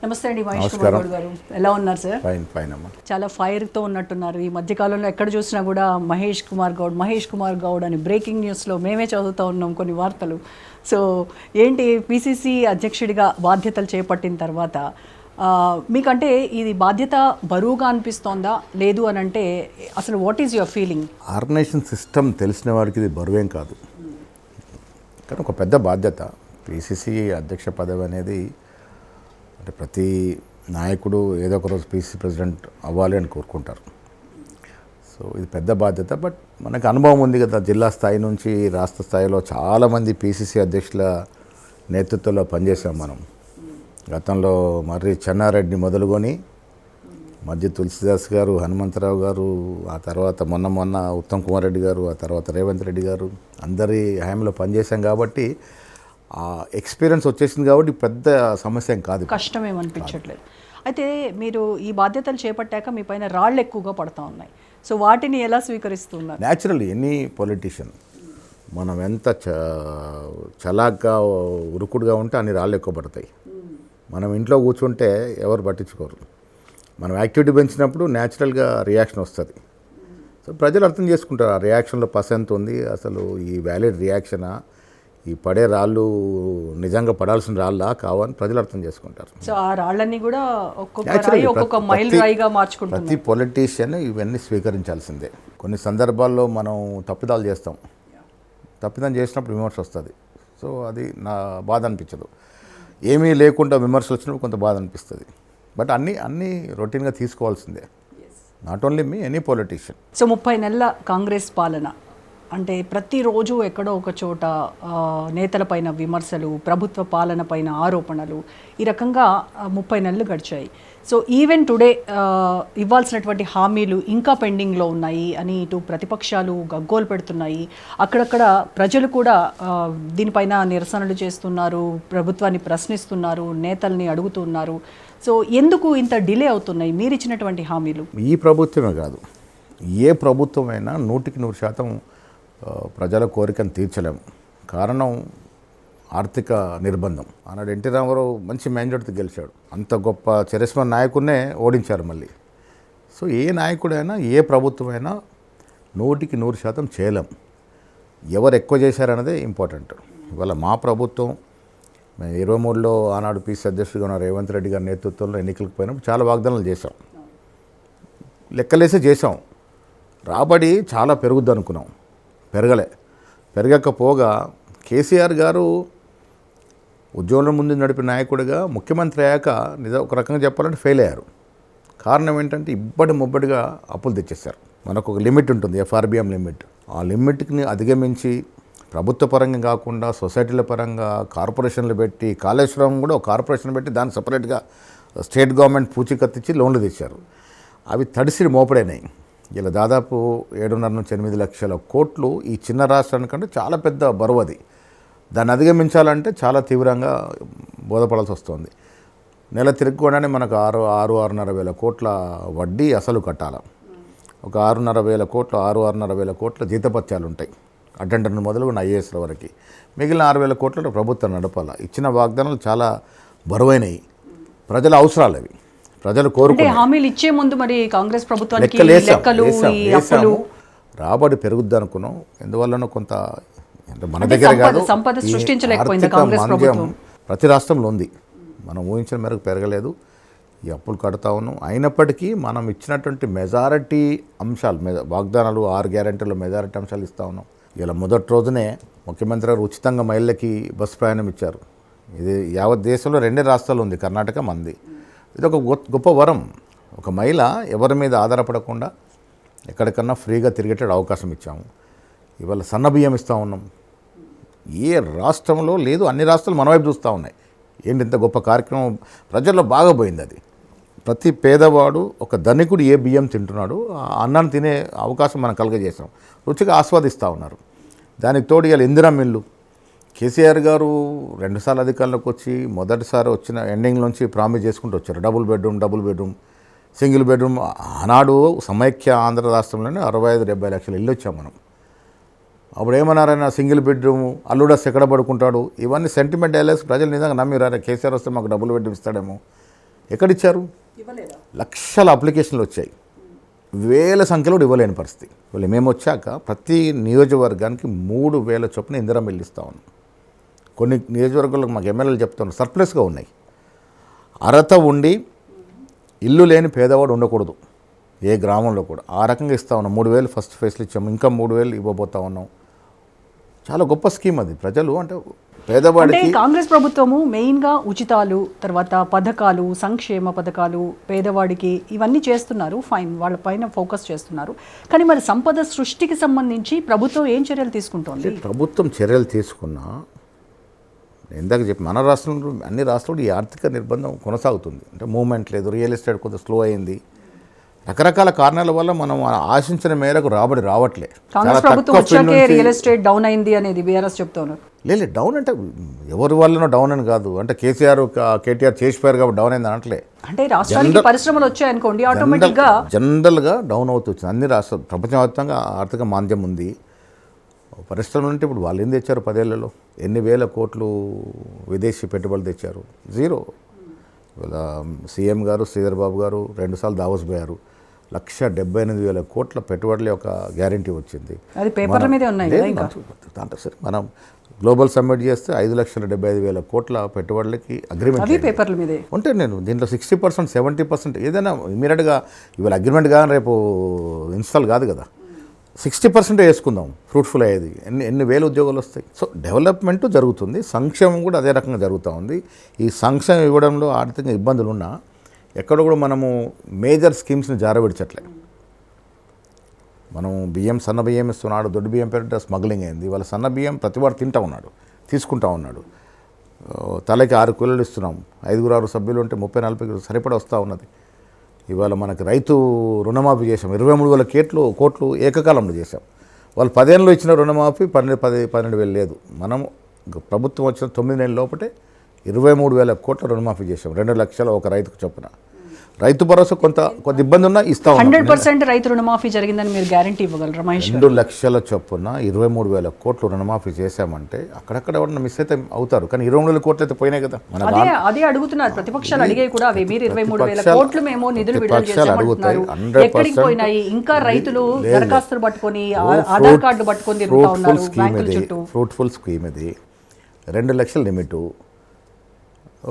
నమస్తే అండి మహేష్ కుమార్ గౌడ్ గారు, ఎలా ఉన్నారు సార్? ఫైన్ అమ్మా. చాలా ఫైర్తో ఉన్నట్టున్నారు. ఈ మధ్యకాలంలో ఎక్కడ చూసినా కూడా మహేష్ కుమార్ గౌడ్ అని బ్రేకింగ్ న్యూస్లో మేమే చదువుతూ ఉన్నాం కొన్ని వార్తలు. సో ఏంటి, పిసిసి అధ్యక్షుడిగా బాధ్యతలు చేపట్టిన తర్వాత మీకంటే ఇది బాధ్యత బరువుగా అనిపిస్తోందా, లేదు అని అంటే అసలు what is your feeling? Organisation system తెలిసిన వారికి ఇది బరువేం కాదు, కానీ ఒక పెద్ద బాధ్యత. పిసిసి అధ్యక్ష పదవి అనేది అంటే ప్రతి నాయకుడు ఏదో ఒక రోజు పిసిసి ప్రెసిడెంట్ అవ్వాలి అని కోరుకుంటారు. సో ఇది పెద్ద బాధ్యత. బట్ మనకు అనుభవం ఉంది కదా, జిల్లా స్థాయి నుంచి రాష్ట్ర స్థాయిలో చాలామంది పిసిసి అధ్యక్షుల నేతృత్వంలో పనిచేసాం మనం. గతంలో మర్రి చెన్నారెడ్డిని మొదలుకొని మధ్య తులసిదాస్ గారు, హనుమంతరావు గారు, ఆ తర్వాత మొన్న ఉత్తమ్ కుమార్ రెడ్డి గారు, ఆ తర్వాత రేవంత్ రెడ్డి గారు, అందరి హయాంలో పనిచేసాం కాబట్టి ఆ ఎక్స్పీరియన్స్ వచ్చేసింది కాబట్టి పెద్ద సమస్య కాదు, కష్టమేమనిపించట్లేదు. అయితే మీరు ఈ బాధ్యతలు చేపట్టాక మీ పైన రాళ్ళు ఎక్కువగా పడుతూ ఉన్నాయి. సో వాటిని ఎలా స్వీకరిస్తున్నారు? న్యాచురల్లీ ఎనీ పొలిటీషియన్ మనం ఎంత చలాగ్గా ఉరుకుడుగా ఉంటే అన్ని రాళ్ళు ఎక్కువ పడతాయి. మనం ఇంట్లో కూర్చుంటే ఎవరు పట్టించుకోరు. మనం యాక్టివిటీ పెంచినప్పుడు న్యాచురల్గా రియాక్షన్ వస్తుంది. సో ప్రజలు అర్థం చేసుకుంటారు ఆ రియాక్షన్లో పసంత ఉంది, అసలు ఈ వ్యాలిడ్ రియాక్షనా, ఈ పడే రాళ్ళు నిజంగా పడాల్సిన రాళ్ళా కావని ప్రజలు అర్థం చేసుకుంటారు. సో ఆ రాళ్ళని కూడా ఒక్కొక్క మైల్ రాయిగా మార్చుకుంటారు. ప్రతి పొలిటీషియన్ ఇవన్నీ స్వీకరించాల్సిందే. కొన్ని సందర్భాల్లో మనం తప్పిదాలు చేస్తాం, తప్పిదం చేసినప్పుడు విమర్శ వస్తుంది. సో అది నా బాధ అనిపించదు. ఏమీ లేకుండా విమర్శలు వచ్చినప్పుడు కొంత బాధ అనిపిస్తుంది. బట్ అన్నీ రొటీన్గా తీసుకోవాల్సిందే, not only me, any politician. So 30 నెలల కాంగ్రెస్ పాలన అంటే ప్రతిరోజు ఎక్కడో ఒక చోట నేతలపైన విమర్శలు, ప్రభుత్వ పాలన పైన ఆరోపణలు, ఈ రకంగా 30 నెలలు గడిచాయి. సో ఈవెన్ టుడే ఇవ్వాల్సినటువంటి హామీలు ఇంకా పెండింగ్లో ఉన్నాయి అని ఇటు ప్రతిపక్షాలు గగ్గోలు పెడుతున్నాయి. అక్కడక్కడ ప్రజలు కూడా దీనిపైన నిరసనలు చేస్తున్నారు, ప్రభుత్వాన్ని ప్రశ్నిస్తున్నారు, నేతల్ని అడుగుతున్నారు. సో ఎందుకు ఇంత డిలే అవుతున్నాయి మీరు ఇచ్చినటువంటి హామీలు? ఈ ప్రభుత్వమే కాదు, ఏ ప్రభుత్వమైనా 100% ప్రజల కోరికను తీర్చలేము. కారణం ఆర్థిక నిర్బంధం. ఆనాడు ఎన్టీ రామారావు మంచి మ్యాండేట్తో గెలిచాడు, అంత గొప్ప చరిస్మా నాయకుడినే ఓడించారు మళ్ళీ. సో ఏ నాయకుడైనా ఏ ప్రభుత్వమైనా 100% చేయలేం. ఎవరు ఎక్కువ చేశారన్నదే ఇంపార్టెంట్. ఇవాళ మా ప్రభుత్వం 23లో ఆనాడు పిసి అధ్యక్షుడిగా ఉన్న రేవంత్ రెడ్డి గారి నేతృత్వంలో ఎన్నికలకు పోయినప్పుడు చాలా వాగ్దానాలు చేశాం, లెక్కలేసే చేసాం. రాబడి చాలా పెరుగుద్ది అనుకున్నాం, పెరగకపోగా కేసీఆర్ గారు ఉద్యోగం ముందు నడిపిన నాయకుడిగా ముఖ్యమంత్రి అయ్యాక ఒక రకంగా చెప్పాలంటే ఫెయిల్ అయ్యారు. కారణం ఏంటంటే ముబ్బడిగా అప్పులు తెచ్చేశారు. మనకు ఒక లిమిట్ ఉంటుంది, ఎఫ్ఆర్బిఎం లిమిట్. ఆ లిమిట్ని అధిగమించి ప్రభుత్వ పరంగా కాకుండా సొసైటీల పరంగా కార్పొరేషన్లు పెట్టి, కాళేశ్వరం కూడా ఒక కార్పొరేషన్ పెట్టి దాన్ని సపరేట్గా స్టేట్ గవర్నమెంట్ పూచీకత్తిచ్చి లోన్లు తెచ్చారు. అవి తడిసి మోపడైనాయి. ఇలా దాదాపు 7.5 నుంచి 8 లక్షల కోట్లు ఈ చిన్న రాష్ట్రానికంటే చాలా పెద్ద బరువు అది. దాన్ని అధిగమించాలంటే చాలా తీవ్రంగా బోధపడాల్సి వస్తుంది. నెల తిరగకుండానే మనకు 6,500 వేల కోట్ల వడ్డీ అసలు కట్టాలి. ఒక 6,500 వేల కోట్ల జీతపత్యాలు ఉంటాయి, అటెండర్ మొదలుగున్న ఐఏఎస్ల వరకు. మిగిలిన 6,000 కోట్ల ప్రభుత్వం నడపాలి. ఇచ్చిన వాగ్దానాలు చాలా బరువైనవి, ప్రజల అవసరాలు అవి, ప్రజలు కోరుకుంటే హామీలు ఇచ్చే ముందు మరి కాంగ్రెస్ ప్రభుత్వానికి రాబడి పెరుగుద్ది అనుకున్నాం. ఎందువల్లనో కొంత అంటే మన దగ్గర కాదు, సంపద సృష్టించలేకపోయింది కాంగ్రెస్ ప్రభుత్వం. ప్రతి రాష్ట్రంలో ఉంది, మనం ఊహించిన మేరకు పెరగలేదు. ఈ అప్పులు కడతా ఉన్నాం. అయినప్పటికీ మనం ఇచ్చినటువంటి మెజారిటీ అంశాలు, వాగ్దానాలు 6 గ్యారెంటీలో మెజారిటీ అంశాలు ఇస్తూ ఉన్నాం. ఇలా మొదటి రోజునే ముఖ్యమంత్రి గారు ఉచితంగా మహిళలకి బస్సు ప్రయాణం ఇచ్చారు. ఇది యావత్ దేశంలో 2 రాష్ట్రాలు ఉంది, కర్ణాటక మంది. ఇది ఒక గొప్ప వరం. ఒక మహిళ ఎవరి మీద ఆధారపడకుండా ఎక్కడికన్నా ఫ్రీగా తిరిగేటట్టు అవకాశం ఇచ్చాము. ఇవాళ సన్న బియ్యం ఇస్తూ ఉన్నాం. ఏ రాష్ట్రంలో లేదు, అన్ని రాష్ట్రాలు మన వైపు చూస్తూ ఉన్నాయి. ఏంటి ఇంత గొప్ప కార్యక్రమం, ప్రజల్లో బాగా పోయింది అది. ప్రతి పేదవాడు, ఒక ధనికుడు ఏ బియ్యం తింటున్నాడు, ఆ అన్నాన్ని తినే అవకాశం మనం కలుగజేసాం. రుచిగా ఆస్వాదిస్తూ ఉన్నారు. దానికి తోడు ఇవాళ ఇందిరా మిల్లు. కేసీఆర్ గారు 2 సార్లు అధికారంలోకి వచ్చి మొదటిసారి వచ్చిన ఎండింగ్ నుంచి ప్రామిస్ చేసుకుంటూ వచ్చారు. Double bedroom, single bedroom. ఆనాడు సమైక్య ఆంధ్ర రాష్ట్రంలోనే 65-70 లక్షల ఇల్లు వచ్చాం మనం. అప్పుడు ఏమన్నారైనా సింగిల్ బెడ్రూమ్, అల్లుడస్ ఎక్కడ పడుకుంటాడు, ఇవన్నీ సెంటిమెంట్ డైలాగ్స్. ప్రజలు నిజంగా నమ్మిరారా కేసీఆర్ వస్తే మాకు డబుల్ బెడ్రూమ్ ఇస్తాడేమో. ఎక్కడిచ్చారు? లక్షల అప్లికేషన్లు వచ్చాయి, వేల సంఖ్యలో కూడా ఇవ్వలేని పరిస్థితి. వాళ్ళు మేము వచ్చాక ప్రతి నియోజకవర్గానికి 3,000 చొప్పున ఇందిరా మిల్లు ఇస్తా ఉన్నాం. కొన్ని నియోజకవర్గాలకు మాకు ఎమ్మెల్యేలు చెప్తున్నారు సర్ప్లస్గా ఉన్నాయి. అర్హత ఉండి ఇల్లు లేని పేదవాడు ఉండకూడదు ఏ గ్రామంలో కూడా. ఆ రకంగా ఇస్తా ఉన్నాం. 3,000 ఫస్ట్ ఫేస్లు ఇచ్చాము, ఇంకా 3,000 ఇవ్వబోతా ఉన్నాం. చాలా గొప్ప స్కీమ్ అది. ప్రజలు అంటే పేదవాడికి కాంగ్రెస్ ప్రభుత్వము మెయిన్గా ఉచితాలు, తర్వాత పథకాలు, సంక్షేమ పథకాలు పేదవాడికి ఇవన్నీ చేస్తున్నారు, ఫైన్, వాళ్ళ పైన ఫోకస్ చేస్తున్నారు. కానీ మరి సంపద సృష్టికి సంబంధించి ప్రభుత్వం ఏం చర్యలు తీసుకుంటోంది? ప్రభుత్వం చర్యలు తీసుకున్నా ఇందాక చెప్పి మన రాష్ట్రంలో అన్ని రాష్ట్రాలు ఈ ఆర్థిక నిర్బంధం కొనసాగుతుంది. అంటే మూవ్మెంట్ లేదు, రియల్ ఎస్టేట్ కొంత స్లో అయింది, రకరకాల కారణాల వల్ల మనం ఆశించిన మేరకు రాబడి రావట్లే. కాంగ్రెస్ ప్రభుత్వం వచ్చాకే రియల్ ఎస్టేట్ డౌన్ అయింది అనేది బీఆర్ఎస్ చెప్తున్నారు. లేదు డౌన్ అంటే ఎవరి వల్లనో డౌన్ అని కాదు, అంటే కేటీఆర్ చేసిపోయారు కాబట్టి డౌన్ అయింది అనట్లే. అంటే రాష్ట్రానికి పరిశ్రమలు వచ్చాయనుకోండి ఆటోమేటిక్గా జనరల్గా డౌన్ అవుతుంది. అన్ని రాష్ట్రాలు ప్రపంచవ్యాప్తంగా ఆర్థిక మాంద్యం ఉంది. పరిశ్రమలు అంటే ఇప్పుడు వాళ్ళు ఏం తెచ్చారు 10 ఏళ్లలో? ఎన్ని వేల కోట్లు విదేశీ పెట్టుబడులు తెచ్చారు? జీరో. ఇవాళ సీఎం గారు శ్రీధర్ బాబు గారు 2 సార్లు దావోస్ పోయారు. 1,78,000 కోట్ల పెట్టుబడుల యొక్క గ్యారంటీ వచ్చింది. అది పేపర్ల మీదే ఉన్నాయి. దాంట్లో సరే మనం గ్లోబల్ సమ్మిట్ చేస్తే 5,75,000 కోట్ల పెట్టుబడులకి అగ్రిమెంట్ పేపర్ల మీదే ఉంటే నేను దీంట్లో 60%, 70% ఏదైనా ఇమీడియట్గా ఇవాళ అగ్రిమెంట్ కానీ రేపు ఇన్స్టాల్ కాదు కదా. 60% వేసుకుందాం ఫ్రూట్ఫుల్ అయ్యేది. ఎన్ని వేల ఉద్యోగాలు వస్తాయి. సో డెవలప్మెంట్ జరుగుతుంది, సంక్షేమం కూడా అదే రకంగా జరుగుతూ ఉంది. ఈ సంక్షేమం ఇవ్వడంలో ఆర్థిక ఇబ్బందులు ఉన్నా ఎక్కడ కూడా మనము మేజర్ స్కీమ్స్ని జారవిడ్చట్లే. మనం బియ్యం, సన్న బియ్యం ఇస్తున్నాడు, దొడ్డు బియ్యం పేరిట స్మగ్లింగ్ అయింది. వాళ్ళ సన్న బియ్యం ప్రతివాడు తింటా ఉన్నాడు, తీసుకుంటా ఉన్నాడు. తలకి 6 కిలోలు ఇస్తున్నాం, 5-6 సభ్యులు ఉంటే 30-40 సరిపడా వస్తూ ఉన్నది. ఇవాళ మనకు రైతు రుణమాఫీ చేసాం, 23,000 కోట్లు ఏకకాలంలో చేశాం. వాళ్ళు 10 ఏళ్ళు ఇచ్చిన రుణమాఫీ 12,000 లేదు. మనం ప్రభుత్వం వచ్చిన 9 నెలల లోపటే 23,000 కోట్ల రుణమాఫీ చేశాం, 2 లక్షల ఒక రైతుకు చొప్పున. రైతు భరోసా కొంత ఇబ్బంది ఉన్నా ఇస్తాం. 100% రైతు రుణమాఫీ జరిగిందని మీరు గ్యారంటీ ఇవ్వగలరా మహేష్? 2 లక్షల చొప్పున 23,000 కోట్లు రుణమాఫీ చేశామంటే అక్కడక్కడ ఎవరన్నా మిస్ అయితే అవుతారు, కానీ 23,000 కోట్లు అయితే పోయినాయి కదా. అదే అడుగుతున్నారు ప్రతిపక్షాలు, అడిగే కూడా అవి మీరు 23,000 కోట్లు మేము నిధులు విడుదల చేశామంటున్నారు, ఎక్కడికి పోయినాయి? ఇంకా రైతులు దరఖాస్తులు పట్టుకొని ఆధార్ కార్డు పట్టుకొని తిరుగుతా ఉన్నారు బ్యాంకుల చుట్టూ. ఫ్రూట్ఫుల్ స్కీమ్ ఇది. 2 లక్షల లిమిటు,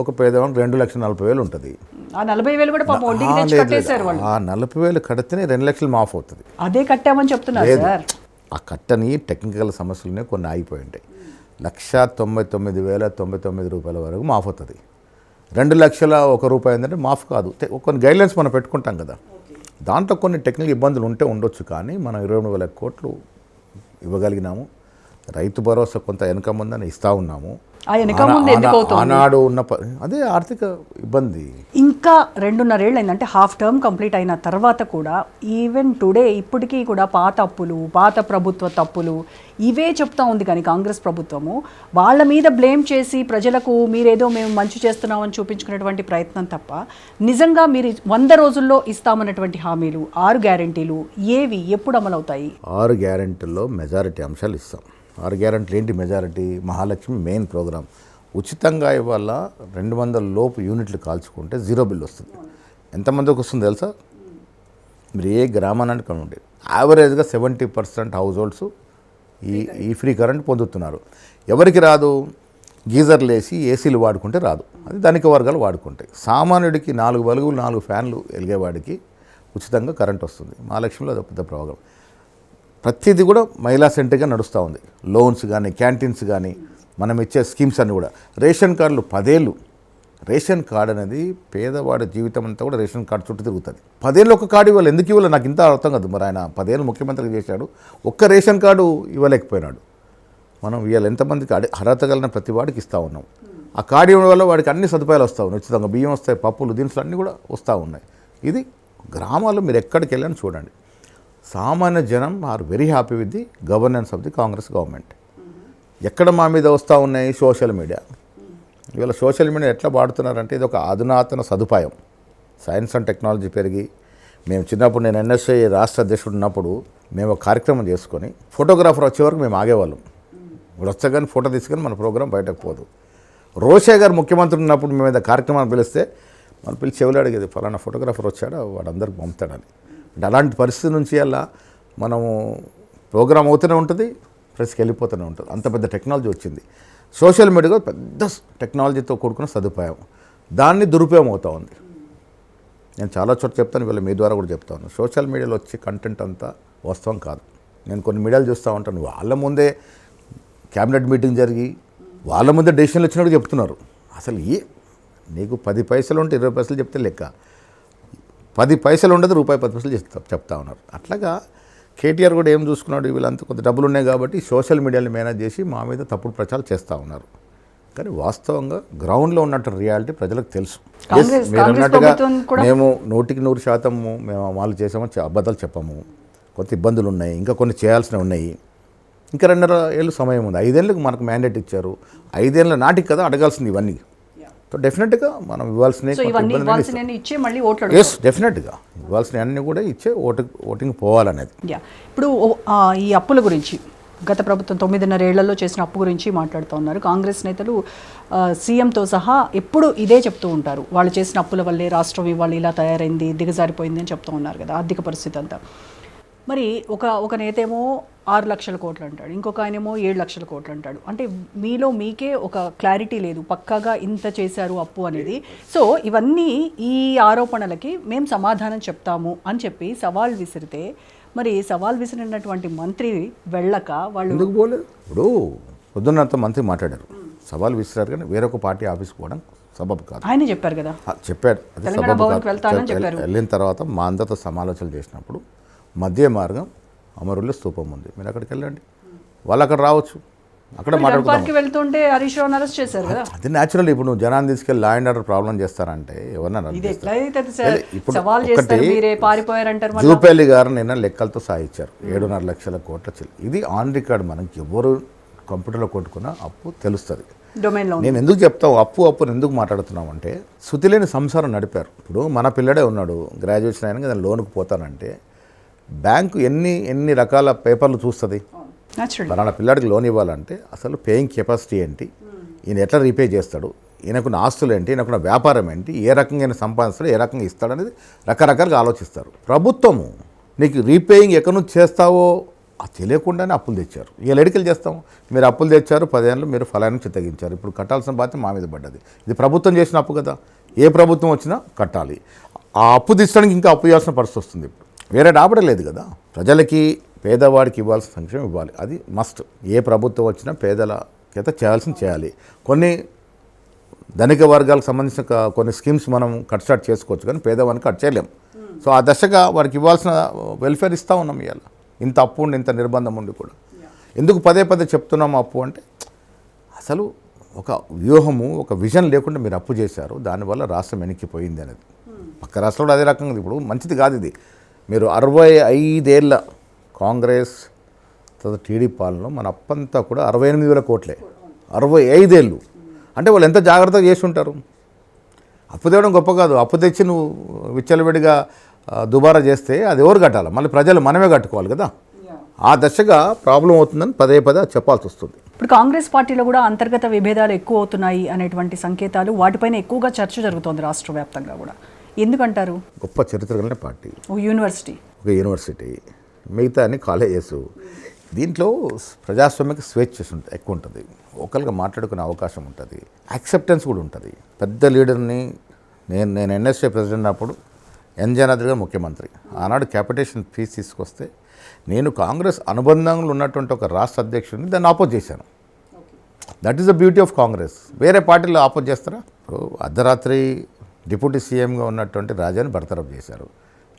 ఒక పేదవాడికి 2,40,000 ఉంటుంది. ఆ 40,000 కూడా పాపం వడ్డీకి తెచ్చి కట్టేశారు వాళ్ళు. ఆ 40,000 కడితేనే 2 లక్షలు మాఫ్ అవుతుంది. అదే కట్టామని చెప్తున్నారు సార్. ఆ కట్టని టెక్నికల్ సమస్యలనే కొన్ని ఆగిపోయి ఉంటాయి. 1,99,099 రూపాయల వరకు మాఫ్ అవుతుంది. 2 లక్షల 1 రూపాయి ఏంటంటే మాఫ్ కాదు. కొన్ని గైడ్లైన్స్ మనం పెట్టుకుంటాం కదా, దాంట్లో కొన్ని టెక్నికల్ ఇబ్బందులు ఉండొచ్చు, కానీ మనం 23,000 కోట్లు ఇవ్వగలిగినాము. రైతు భరోసా కొంత వెనక ముందని ఇస్తూ ఉన్నాము. ఆనాడు ఉన్న అదే ఆర్థిక ఇబ్బంది. ఇంకా 2.5 ఏళ్ళు అయిందంటే హాఫ్ టర్మ్ కంప్లీట్ అయిన తర్వాత కూడా ఈవెన్ టుడే ఇప్పటికీ కూడా పాత అప్పులు, పాత ప్రభుత్వ తప్పులు ఇవే చెప్తా ఉంది. కానీ కాంగ్రెస్ ప్రభుత్వము వాళ్ళ మీద బ్లేమ్ చేసి ప్రజలకు మీరేదో మేము మంచి చేస్తున్నామని చూపించుకునేటువంటి ప్రయత్నం తప్ప, నిజంగా మీరు 100 రోజుల్లో ఇస్తామన్నటువంటి హామీలు 6 గ్యారెంటీలు ఏవి ఎప్పుడు అమలవుతాయి? 6 గ్యారెంటీల్లో మెజారిటీ అంశాలు ఇస్తాం. 6 గ్యారెంటీలు ఏంటి? Majority Mahalakshmi main programme. ఉచితంగా ఇవాళ 200 లోపు యూనిట్లు కాల్చుకుంటే 0 బిల్ వస్తుంది. ఎంతమందికి వస్తుంది తెలుసా? మీరు ఏ గ్రామానికి కనుంటే యావరేజ్గా 70% హౌస్ హోల్డ్స్ ఈ ఫ్రీ కరెంట్ పొందుతున్నారు. ఎవరికి రాదు? గీజర్లు వేసి ఏసీలు వాడుకుంటే రాదు, అది ధనిక వర్గాలు వాడుకుంటాయి. సామాన్యుడికి 4 బల్బులు 4 ఫ్యాన్లు వెలిగేవాడికి ఉచితంగా కరెంట్ వస్తుంది. మహాలక్ష్మిలో అది పెద్ద ప్రోగ్రాం. ప్రతిదీ కూడా మహిళా సెంటర్గా నడుస్తూ ఉంది. లోన్స్ కానీ, క్యాంటీన్స్ కానీ, మనం ఇచ్చే స్కీమ్స్ అన్నీ కూడా. రేషన్ కార్డులు 10 ఏళ్ళు. రేషన్ కార్డు అనేది పేదవాడి జీవితం అంతా కూడా రేషన్ కార్డు చుట్టూ తిరుగుతుంది. 10 ఏళ్ళు ఒక కార్డు ఇవ్వాలి. ఎందుకు ఇవ్వాలి నాకు ఇంత అర్థం కాదు. మరి ఆయన 10 ఏళ్ళు ముఖ్యమంత్రిగా చేశాడు, ఒక్క రేషన్ కార్డు ఇవ్వలేకపోయినాడు. మనం ఇవాళ ఎంతమందికి అర్హత కలిగిన ప్రతి వాడికి ఇస్తూ ఉన్నాం. ఆ కార్డు ఇవ్వడం వల్ల వాడికి అన్ని సదుపాయాలు వస్తూ ఉన్నాయి. ఉచితంగా బియ్యం వస్తాయి, పప్పులు, దినుసులు అన్నీ కూడా వస్తూ ఉన్నాయి. ఇది గ్రామాల్లో మీరు ఎక్కడికి వెళ్ళని చూడండి, సామాన్య జనం are very happy with the governance of the Congress government. ఎక్కడ మా మీద వస్తూ ఉన్నాయి? Social media. ఇవాళ సోషల్ మీడియా ఎట్లా వాడుతున్నారంటే ఇది ఒక అధునాతన సదుపాయం. సైన్స్ అండ్ టెక్నాలజీ పెరిగి, మేము చిన్నప్పుడు నేను ఎన్ఎస్ఐ రాష్ట్ర అధ్యక్షుడు ఉన్నప్పుడు మేము ఒక కార్యక్రమం చేసుకొని ఫోటోగ్రాఫర్ వచ్చే వరకు మేము ఆగేవాళ్ళం. ఇప్పుడు వచ్చాగానే ఫోటో తీసుకొని మన ప్రోగ్రాం బయటకు పోదు. రోషే గారు ముఖ్యమంత్రి ఉన్నప్పుడు మేము ఏదో కార్యక్రమాన్ని పిలిస్తే మన పిలిచి చెవులు అడిగేది ఫలానా ఫోటోగ్రాఫర్ వచ్చాడా వాడు అందరికి పంపుతాడని. అంటే అలాంటి పరిస్థితి నుంచి అలా మనము ప్రోగ్రామ్ అవుతూనే ఉంటుంది, ప్రెస్కి వెళ్ళిపోతూనే ఉంటుంది. అంత పెద్ద టెక్నాలజీ వచ్చింది. సోషల్ మీడియా పెద్ద టెక్నాలజీతో కూడుకున్న సదుపాయం, దాన్ని దురుపయోగం అవుతూ ఉంది. నేను చాలా చోట్ల చెప్తాను, వీళ్ళ మీ ద్వారా కూడా చెప్తా ఉన్నాను. సోషల్ మీడియాలో వచ్చే కంటెంట్ అంతా వాస్తవం కాదు. నేను కొన్ని మీడియాలు చూస్తూ ఉంటాను, వాళ్ళ ముందే క్యాబినెట్ మీటింగ్ జరిగి వాళ్ళ ముందే డెసిషన్లు వచ్చినట్టు చెప్తున్నారు. అసలు నీకు 10 పైసలు ఉంటే 20 పైసలు చెప్తే లెక్క, 10 పైసలు ఉండదు రూపాయి 10 పైసలు చెప్తా ఉన్నారు. అట్లాగా కేటీఆర్ కూడా ఏం చూసుకున్నాడు, వీళ్ళంతా కొంత డబ్బులు ఉన్నాయి కాబట్టి సోషల్ మీడియాని మేనేజ్ చేసి మా మీద తప్పుడు ప్రచారం చేస్తూ ఉన్నారు. కానీ వాస్తవంగా గ్రౌండ్లో ఉన్నట్టు రియాలిటీ ప్రజలకు తెలుసు. మీరు అన్నట్టుగా మేము 100% మేము అమలు చేసామని అబద్ధాలు చెప్పాము. కొంత ఇబ్బందులు ఉన్నాయి, ఇంకా కొన్ని చేయాల్సినవి ఉన్నాయి. ఇంకా 2.5 ఏళ్ళు సమయం ఉంది. 5 ఏళ్ళకి మనకు మ్యాండేట్ ఇచ్చారు. 5 ఏళ్ళ నాటికి కదా అడగాల్సింది ఇవన్నీ. సో డెఫినెట్గా మనం ఇవ్వాల్సినవి డెఫినెట్గా ఇవ్వాల్సిన అన్నీ కూడా ఇచ్చే ఓటింగ్ పోవాలనేది. ఇప్పుడు ఈ అప్పుల గురించి గత ప్రభుత్వం 9.5 ఏళ్లలో చేసిన అప్పు గురించి మాట్లాడుతూ ఉన్నారు. కాంగ్రెస్ నేతలు సీఎంతో సహా ఎప్పుడు ఇదే చెప్తూ ఉంటారు, వాళ్ళు చేసిన అప్పుల వల్లే రాష్ట్రం ఇవాళ ఇలా తయారైంది, దిగజారిపోయింది అని చెప్తూ ఉన్నారు కదా, ఆర్థిక పరిస్థితి అంతా. మరి ఒక నేత ఏమో 6 లక్షల కోట్లు అంటాడు, ఇంకొక ఆయనేమో 7 లక్షల కోట్లు అంటాడు. అంటే మీకే ఒక క్లారిటీ లేదు పక్కాగా ఇంత చేశారు అప్పు అనేది. సో ఇవన్నీ ఈ ఆరోపణలకి మేము సమాధానం చెప్తాము అని చెప్పి సవాల్ విసిరితే, మరి సవాల్ విసిరినటువంటి మంత్రి వెళ్ళక వాళ్ళు ఎందుకు పోలేదు? ఇప్పుడు పొద్దున్నంత మంత్రి మాట్లాడారు, సవాల్ విసిరారు, కానీ వేరొక పార్టీ ఆఫీస్కి పోవడం సబబు కాదు. ఆయన చెప్పారు కదా, చెప్పాడు. అది సబబు కాదు. వెళ్ళిన తర్వాత మా అందరితో సమాలోచనలు చేసినప్పుడు మధ్య మార్గం అమరుల్లో స్తూపం ఉంది, మీరు అక్కడికి వెళ్ళండి, వాళ్ళు అక్కడ రావచ్చు, అక్కడ మాట్లాడుకుంటారు. వెళ్తుంటే హరీష్ రావుని అరెస్ట్ చేశారు కదా. అది న్యాచురల్. ఇప్పుడు నువ్వు జనాన్ని తీసుకెళ్ళి లా అండ్ ఆర్డర్ ప్రాబ్లం చేస్తారంటే ఎవరన్నా జూపల్లి గారు నిన్న లెక్కలతో సాధించారు 7.5 లక్షల కోట్ల. ఇది ఆన్ రికార్డ్, మనకి ఎవరు కంప్యూటర్లో కొట్టుకున్న అప్పు తెలుస్తుంది. నేను ఎందుకు చెప్తావు అప్పు ఎందుకు మాట్లాడుతున్నాం అంటే, శృతిలేని సంసారం నడిపారు. ఇప్పుడు మన పిల్లడే ఉన్నాడు, గ్రాడ్యుయేషన్ అయినా కదా లోన్కి పోతానంటే బ్యాంకు ఎన్ని రకాల పేపర్లు చూస్తుంది. ఫలానా పిల్లాడికి లోన్ ఇవ్వాలంటే అసలు పేయింగ్ కెపాసిటీ ఏంటి, ఈయన ఎట్లా రీపే చేస్తాడు, ఈయనకున్న ఆస్తులు ఏంటి, ఈయనకున్న వ్యాపారం ఏంటి, ఏ రకంగా ఈయన సంపాదిస్తాడు, ఏ రకంగా ఇస్తాడు అనేది రకరకాలుగా ఆలోచిస్తారు. ప్రభుత్వము నీకు రీపేయింగ్ ఎక్కడి నుంచి చేస్తావో అది తెలియకుండానే అప్పులు తెచ్చారు. ఇలా ఎడికలు చేస్తాము, మీరు అప్పులు తెచ్చారు, 10 ఏళ్ళు మీరు ఫలాన్ని చిత్తగించారు, ఇప్పుడు కట్టాల్సిన బాధ్యత మా మీద పడ్డది. ఇది ప్రభుత్వం చేసిన అప్పు కదా, ఏ ప్రభుత్వం వచ్చినా కట్టాలి. ఆ అప్పు తీర్చడానికి ఇంకా అప్పు చేయాల్సిన పరిస్థితి వస్తుంది. వేరే రాబడి లేదు కదా. ప్రజలకి పేదవాడికి ఇవ్వాల్సిన సంక్షేమం ఇవ్వాలి, అది మస్ట్. ఏ ప్రభుత్వం వచ్చినా పేదల చేత చేయాలి. కొన్ని ధనిక వర్గాలకు సంబంధించిన కొన్ని స్కీమ్స్ మనం కట్ స్టార్ట్ చేసుకోవచ్చు, కానీ పేదవాడిని కట్ చేయలేం. సో ఆ దశగా వారికి ఇవ్వాల్సిన వెల్ఫేర్ ఇస్తూ ఉన్నాం. ఇవాళ ఇంత అప్పు ఉండి, ఇంత నిర్బంధం ఉండి కూడా ఎందుకు పదే చెప్తున్నాము అప్పు అంటే, అసలు ఒక వ్యూహము, ఒక విజన్ లేకుండా మీరు అప్పు చేశారు, దానివల్ల రాష్ట్రం వెనక్కిపోయింది అనేది. పక్క రాష్ట్రంలో అదే రకంగా ఇప్పుడు మంచిది కాదు ఇది. మీరు 65 ఏళ్ళ కాంగ్రెస్ తర్వాత టీడీపీ పాలనలో మన అప్పంతా కూడా 68,000 కోట్లే. 65 ఏళ్ళు అంటే వాళ్ళు ఎంత జాగ్రత్తగా చేసి ఉంటారు. అప్పు తేవడం గొప్ప కాదు, అప్పు తెచ్చి నువ్వు విచ్చలవిడిగా దుబారా చేస్తే అది ఎవరు కట్టాలి, మళ్ళీ ప్రజలు మనమే కట్టుకోవాలి కదా. ఆ దశగా ప్రాబ్లం అవుతుందని పదే చెప్పాల్సి వస్తుంది. ఇప్పుడు కాంగ్రెస్ పార్టీలో కూడా అంతర్గత విభేదాలు ఎక్కువ అవుతున్నాయి అనేటువంటి సంకేతాలు, వాటిపైన ఎక్కువగా చర్చ జరుగుతోంది రాష్ట్ర వ్యాప్తంగా కూడా. ఎందుకంటారు? గొప్ప చరిత్ర కలిగిన పార్టీ, ఒక యూనివర్సిటీ, మిగతా అన్ని కాలేజెస్. దీంట్లో ప్రజాస్వామిక స్వేచ్ఛ ఎక్కువ ఉంటుంది, ఒకరిగా మాట్లాడుకునే అవకాశం ఉంటుంది, యాక్సెప్టెన్స్ కూడా ఉంటుంది. పెద్ద లీడర్ని నేను ఎన్ఎస్ఏ ప్రెసిడెంట్ అప్పుడు ఎన్ జనార్దన్ గారు ముఖ్యమంత్రి, ఆనాడు క్యాపిటేషన్ ఫీజు తీసుకొస్తే నేను కాంగ్రెస్ అనుబంధంలో ఉన్నటువంటి ఒక రాష్ట్ర అధ్యక్షుడిని దాన్ని ఆపోజ్ చేశాను. That is the beauty of Congress. వేరే పార్టీలో ఆపోజ్ చేస్తారా? అర్ధరాత్రి డిప్యూటీ సీఎంగా ఉన్నటువంటి రాజాని బర్తరఫ్ చేశారు.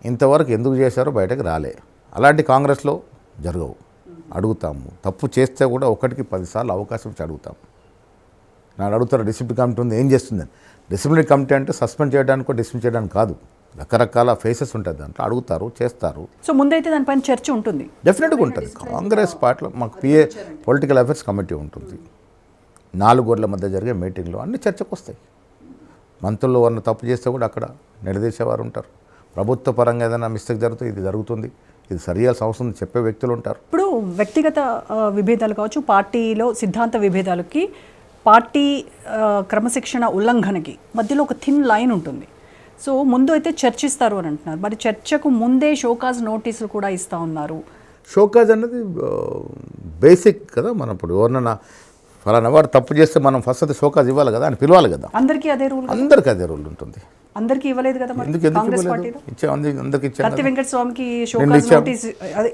ఇంతవరకు ఎందుకు చేశారో బయటకు రాలే. అలాంటి కాంగ్రెస్లో జరగవు. అడుగుతాము, తప్పు చేస్తే కూడా 1కి 10 సార్లు అవకాశం ఇచ్చి అడుగుతాము. నాకు అడుగుతారు డిసిప్లిన్ కమిటీ ఉంది ఏం చేస్తుందని. డిసిప్లినరీ కమిటీ అంటే సస్పెండ్ చేయడానికో డిస్మిస్ చేయడానికి కాదు, రకరకాల ఫేసెస్ ఉంటుంది దాంట్లో. అడుగుతారు, చేస్తారు. సో ముందైతే దానిపైన చర్చ ఉంటుంది, డెఫినెట్గా ఉంటుంది. కాంగ్రెస్ పార్టీలో మాకు పొలిటికల్ అఫైర్స్ కమిటీ ఉంటుంది. 4 గోడల మధ్య జరిగే మీటింగ్లో అన్ని చర్చకు వస్తాయి. మంత్రులు అన్న తప్పు చేస్తే కూడా అక్కడ నిలదీసేవారు ఉంటారు. ప్రభుత్వ పరంగా ఏదైనా మిస్టేక్ జరుగుతుంది, ఇది జరుగుతుంది, ఇది సరియాల్సిన అవసరం చెప్పే వ్యక్తులు ఉంటారు. ఇప్పుడు వ్యక్తిగత విభేదాలు కావచ్చు, పార్టీలో సిద్ధాంత విభేదాలకి, పార్టీ క్రమశిక్షణ ఉల్లంఘనకి మధ్యలో ఒక థిన్ లైన్ ఉంటుంది. సో ముందు అయితే చర్చిస్తారు అని అంటున్నారు. మరి చర్చకు ముందే షోకాజ్ నోటీసులు కూడా ఇస్తూ ఉన్నారు. షోకాజ్ అనేది బేసిక్ కదా. మనం ఇప్పుడు ఎవరినైనా ఫలానా వాడు తప్పు చేస్తే మనం ఫస్ట్ అయితే షోకాజ్ ఇవ్వాలి కదా, అని పిలవాలి కదా. అందరికీ అదే రూల్, అందరికీ అదే రూల్ ఉంటుంది. అందరికీ ఇవ్వలేదు కదా మరి ఎందుకు కాంగ్రెస్ ఇవ్వలేదు? పార్టీలో. అందరికి ఇచ్చాం కత్తి వెంకట స్వామికి షోకాజ్ నోటీస్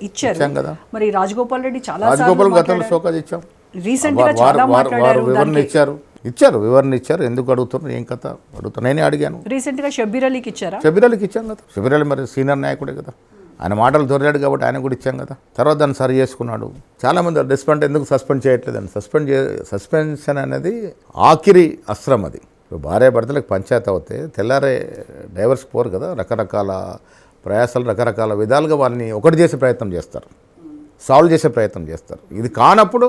ఇచ్చారు కదా. మరి రాజగోపాల్ రెడ్డి చాలా రాజగోపాల్ గతంలో షోకాజ్ ఇచ్చాం. రీసెంట్ గా చాలా మాట్లాడారు. వివరణ ఇచ్చారు. ఎందుకు అడుగుతున్నారు, ఏం కథ అడుగుతారు, నేనే అడిగాను. రీసెంట్ గా షబ్బీర్ అలీకి ఇచ్చారా? షబ్బీర్ అలీకి ఇచ్చాం కదా. షబ్బీర్ అలీ మరి సీనియర్ నాయకుడే కదా, ఆయన మాటలు దొరికాడు కాబట్టి ఆయన కూడా ఇచ్చాం కదా. తర్వాత దాన్ని సరి చేసుకున్నాడు. చాలామంది రెస్పాండ్ ఎందుకు సస్పెండ్ చేయట్లేదని. సస్పెన్షన్ అనేది ఆఖరి అస్త్రం అది. ఇప్పుడు భార్య భర్తలకు పంచాయతీ అవుతే తెల్లారే డైవర్స్ పోరు కదా. రకరకాల ప్రయాసాలు, రకరకాల విధాలుగా వాళ్ళని ఒకటి చేసే ప్రయత్నం చేస్తారు, సాల్వ్ చేసే ప్రయత్నం చేస్తారు. ఇది కానప్పుడు